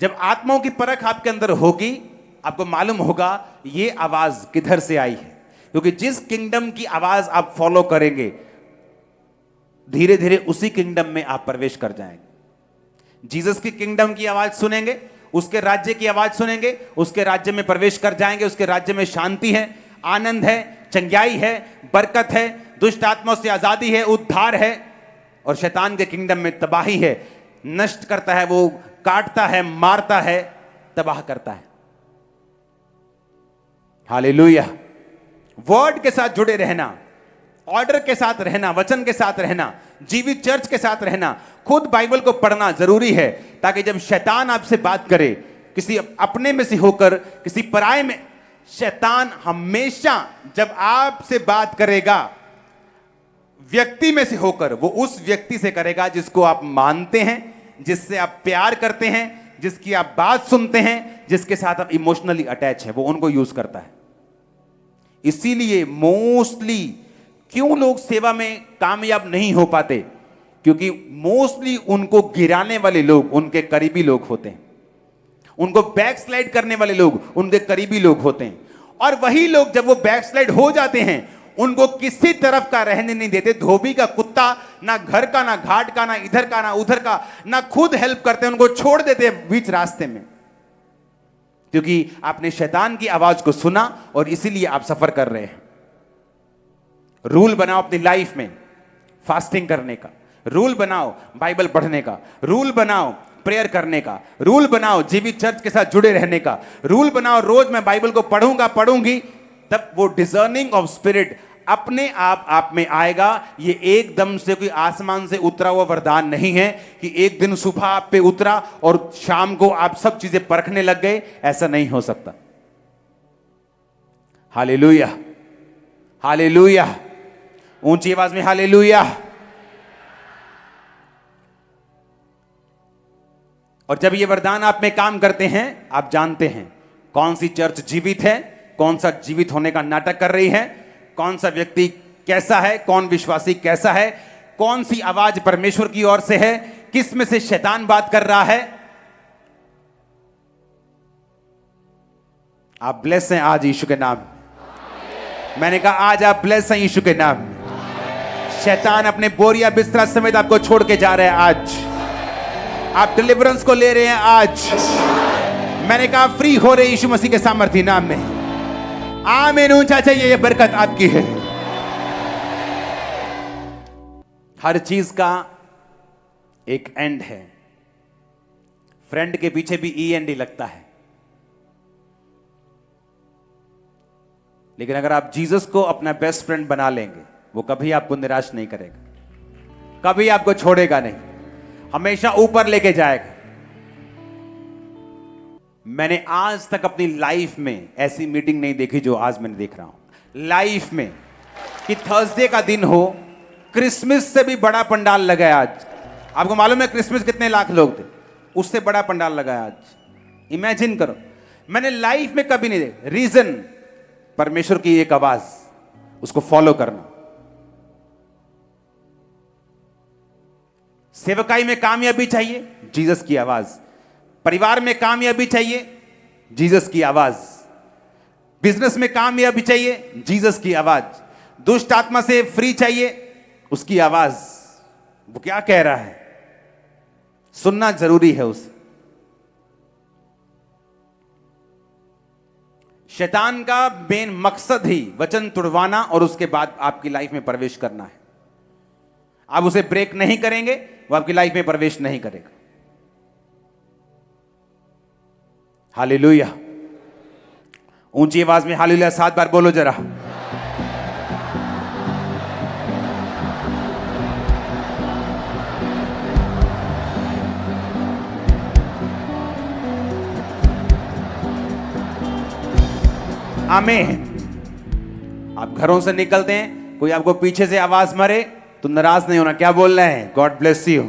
जब आत्माओं की परख आपके अंदर होगी, आपको मालूम होगा ये आवाज किधर से आई है, क्योंकि जिस किंगडम की आवाज आप फॉलो करेंगे, धीरे धीरे उसी किंगडम में आप प्रवेश कर जाएंगे। जीसस की किंगडम की आवाज सुनेंगे, उसके राज्य की आवाज सुनेंगे, उसके राज्य में प्रवेश कर जाएंगे। उसके राज्य में शांति है, आनंद है, चंगाई है, बरकत है, दुष्ट आत्माओं से आजादी है, उद्धार है। और शैतान के किंगडम में तबाही है, नष्ट करता है, वो काटता है, मारता है, तबाह करता है। हालेलुया। वर्ड के साथ जुड़े रहना, ऑर्डर के साथ रहना, वचन के साथ रहना, जीवित चर्च के साथ रहना, खुद बाइबल को पढ़ना जरूरी है, ताकि जब शैतान आपसे बात करे, किसी अपने में से होकर किसी पराये में, शैतान हमेशा जब आपसे बात करेगा व्यक्ति में से होकर, वो उस व्यक्ति से करेगा जिसको आप मानते हैं, जिससे आप प्यार करते हैं, जिसकी आप बात सुनते हैं, जिसके साथ आप इमोशनली अटैच है, वो उनको यूज करता है। इसीलिए मोस्टली क्यों लोग सेवा में कामयाब नहीं हो पाते, क्योंकि मोस्टली उनको गिराने वाले लोग उनके करीबी लोग होते हैं, उनको बैकस्लाइड करने वाले लोग उनके करीबी लोग होते हैं। और वही लोग जब वो बैकस्लाइड हो जाते हैं, उनको किसी तरफ का रहने नहीं देते। धोबी का कुत्ता, ना घर का, ना घाट का, ना इधर का, ना उधर का, ना खुद हेल्प करते, उनको छोड़ देते हैं बीच रास्ते में, क्योंकि आपने शैतान की आवाज को सुना और इसीलिए आप सफर कर रहे हैं। रूल बनाओ अपनी लाइफ में, फास्टिंग करने का रूल बनाओ, बाइबल पढ़ने का रूल बनाओ, प्रेयर करने का रूल बनाओ, जीवित चर्च के साथ जुड़े रहने का रूल बनाओ। रोज मैं बाइबल को पढ़ूंगा, पढ़ूंगी, तब वो डिजर्निंग ऑफ स्पिरिट अपने आप में आएगा। ये एकदम से कोई आसमान से उतरा हुआ वरदान नहीं है कि एक दिन सुबह आप पे उतरा और शाम को आप सब चीजें परखने लग गए। ऐसा नहीं हो सकता। हालेलुया, हालेलुया, ऊंची आवाज में हालेलुया। और जब ये वरदान आप में काम करते हैं, आप जानते हैं कौन सी चर्च जीवित है, कौन सा जीवित होने का नाटक कर रही है, कौन सा व्यक्ति कैसा है, कौन विश्वासी कैसा है, कौन सी आवाज परमेश्वर की ओर से है, किस में से शैतान बात कर रहा है। आप ब्लेस हैं आज यीशु के नाम। मैंने कहा आज आप ब्लेस हैं यीशु के नाम। शैतान अपने बोरिया बिस्तरा समेत आपको छोड़ के जा रहे हैं। आज आप डिलीवरेंस को ले रहे हैं। आज मैंने कहा फ्री हो रहे यीशु मसीह के सामर्थी नाम में। आमीन। ऊंचा चाहिए, ये बरकत आपकी है। हर चीज का एक एंड है। फ्रेंड के पीछे भी END लगता है, लेकिन अगर आप जीसस को अपना बेस्ट फ्रेंड बना लेंगे, वो कभी आपको निराश नहीं करेगा, कभी आपको छोड़ेगा नहीं, हमेशा ऊपर लेके जाएगा। मैंने आज तक अपनी लाइफ में ऐसी मीटिंग नहीं देखी जो आज मैंने देख रहा हूं लाइफ में, कि थर्सडे का दिन हो, क्रिसमस से भी बड़ा पंडाल लगा है आज। आपको मालूम है क्रिसमस कितने लाख लोग थे, उससे बड़ा पंडाल लगा है आज। इमेजिन करो, मैंने लाइफ में कभी नहीं देखा। रीजन परमेश्वर की एक आवाज, उसको फॉलो करना। सेवकाई में कामयाबी चाहिए, जीसस की आवाज। परिवार में कामयाबी चाहिए, जीसस की आवाज। बिजनेस में कामयाबी चाहिए, जीसस की आवाज। दुष्ट आत्मा से फ्री चाहिए, उसकी आवाज। वो क्या कह रहा है, सुनना जरूरी है उसे। शैतान का मेन मकसद ही वचन तुड़वाना और उसके बाद आपकी लाइफ में प्रवेश करना है। आप उसे ब्रेक नहीं करेंगे, वो आपकी लाइफ में प्रवेश नहीं करेगा। हालेलुया। ऊंची आवाज में हालेलुया 7 बार बोलो जरा। आमीन। आप घरों से निकलते हैं, कोई आपको पीछे से आवाज मारे तो नाराज नहीं होना। क्या बोल रहे हैं? God bless you.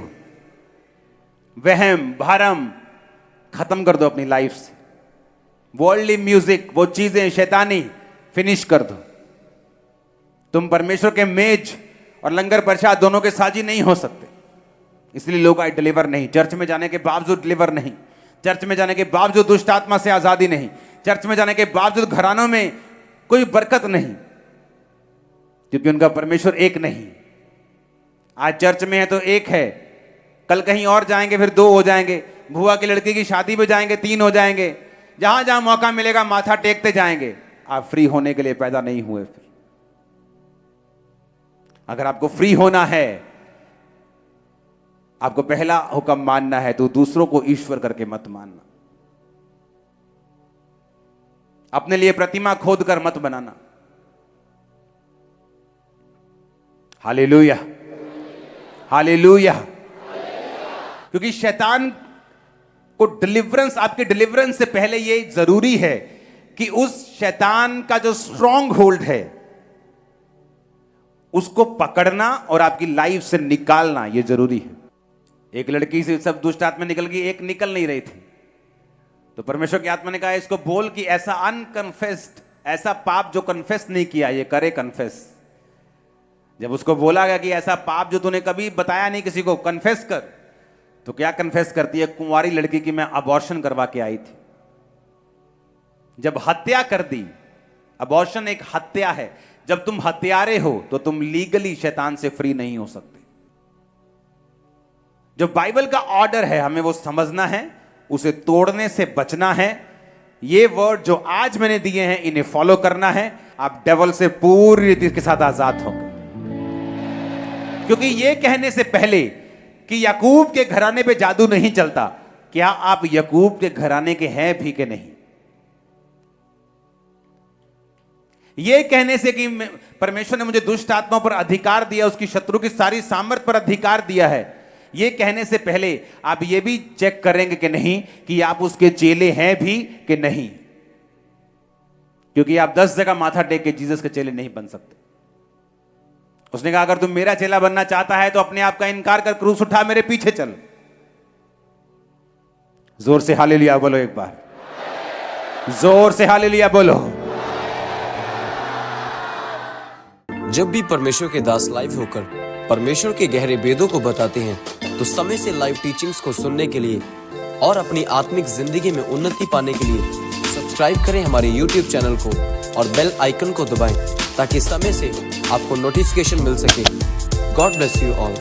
वहम भरम खत्म कर दो अपनी लाइफ से। वर्ल्डली म्यूजिक, वो चीजें शैतानी फिनिश कर दो। तुम परमेश्वर के मेज और लंगर प्रसाद दोनों के साझी नहीं हो सकते। इसलिए लोग आए डिलीवर नहीं, चर्च में जाने के बावजूद डिलीवर नहीं, चर्च में जाने के बावजूद दुष्ट आत्मा से आजादी नहीं, चर्च में जाने के बावजूद घरानों में कोई बरकत नहीं, क्योंकि उनका परमेश्वर एक नहीं। आज चर्च में है तो एक है, कल कहीं और जाएंगे फिर दो हो जाएंगे, बुआ की लड़की की शादी में जाएंगे तीन हो जाएंगे, जहां जहां मौका मिलेगा माथा टेकते जाएंगे। आप फ्री होने के लिए पैदा नहीं हुए। फिर अगर आपको फ्री होना है, आपको पहला हुक्म मानना है तो दूसरों को ईश्वर करके मत मानना। अपने लिए प्रतिमा खोद कर मत बनाना। Hallelujah, hallelujah. क्योंकि शैतान को डिलीवरेंस, आपके डिलीवरेंस से पहले यह जरूरी है कि उस शैतान का जो स्ट्रॉन्ग होल्ड है उसको पकड़ना और आपकी लाइफ से निकालना, यह जरूरी है। एक लड़की से सब दुष्ट आत्मा निकल गई, एक निकल नहीं रही थी, तो परमेश्वर की आत्मा ने कहा इसको बोल कि ऐसा अनकन्फेस्ड, ऐसा पाप जो कन्फेस नहीं किया ये करे कन्फेस। जब उसको बोला गया कि ऐसा पाप जो तूने कभी बताया नहीं किसी को, कन्फेस कर, तो क्या कन्फेस करती है? कुंवारी लड़की की मैं अबॉर्शन करवा के आई थी। जब हत्या कर दी, अबॉर्शन एक हत्या है, जब तुम हत्यारे हो तो तुम लीगली शैतान से फ्री नहीं हो सकते। जो बाइबल का ऑर्डर है हमें वो समझना है, उसे तोड़ने से बचना है। ये वर्ड जो आज मैंने दिए हैं इन्हें फॉलो करना है, आप डेविल से पूरी रीति के साथ आजाद होंगे। क्योंकि ये कहने से पहले कि याकूब के घराने पे जादू नहीं चलता, क्या आप याकूब के घराने के हैं भी कि नहीं? यह कहने से कि परमेश्वर ने मुझे दुष्ट आत्माओं पर अधिकार दिया, उसकी शत्रु की सारी सामर्थ पर अधिकार दिया है, यह कहने से पहले आप यह भी चेक करेंगे कि नहीं कि आप उसके चेले हैं भी कि नहीं। क्योंकि आप 10 जगह माथा टेक के जीसस के चेले नहीं बन सकते। उसने कहा अगर तुम मेरा चेला बनना चाहता है तो अपने आप का इनकार कर, क्रूस उठा, मेरे पीछे चल। जोर से हालेलुया बोलो, एक बार जोर से हालेलुया बोलो। जब भी परमेश्वर के दास लाइव होकर परमेश्वर के गहरे वेदों को बताते हैं तो समय से लाइव टीचिंग्स को सुनने के लिए और अपनी आत्मिक जिंदगी में उन्नति पाने के लिए सब्सक्राइब करें हमारे YouTube चैनल को और बेल आइकन को दबाएं ताकि समय से आपको नोटिफिकेशन मिल सके। God bless you all.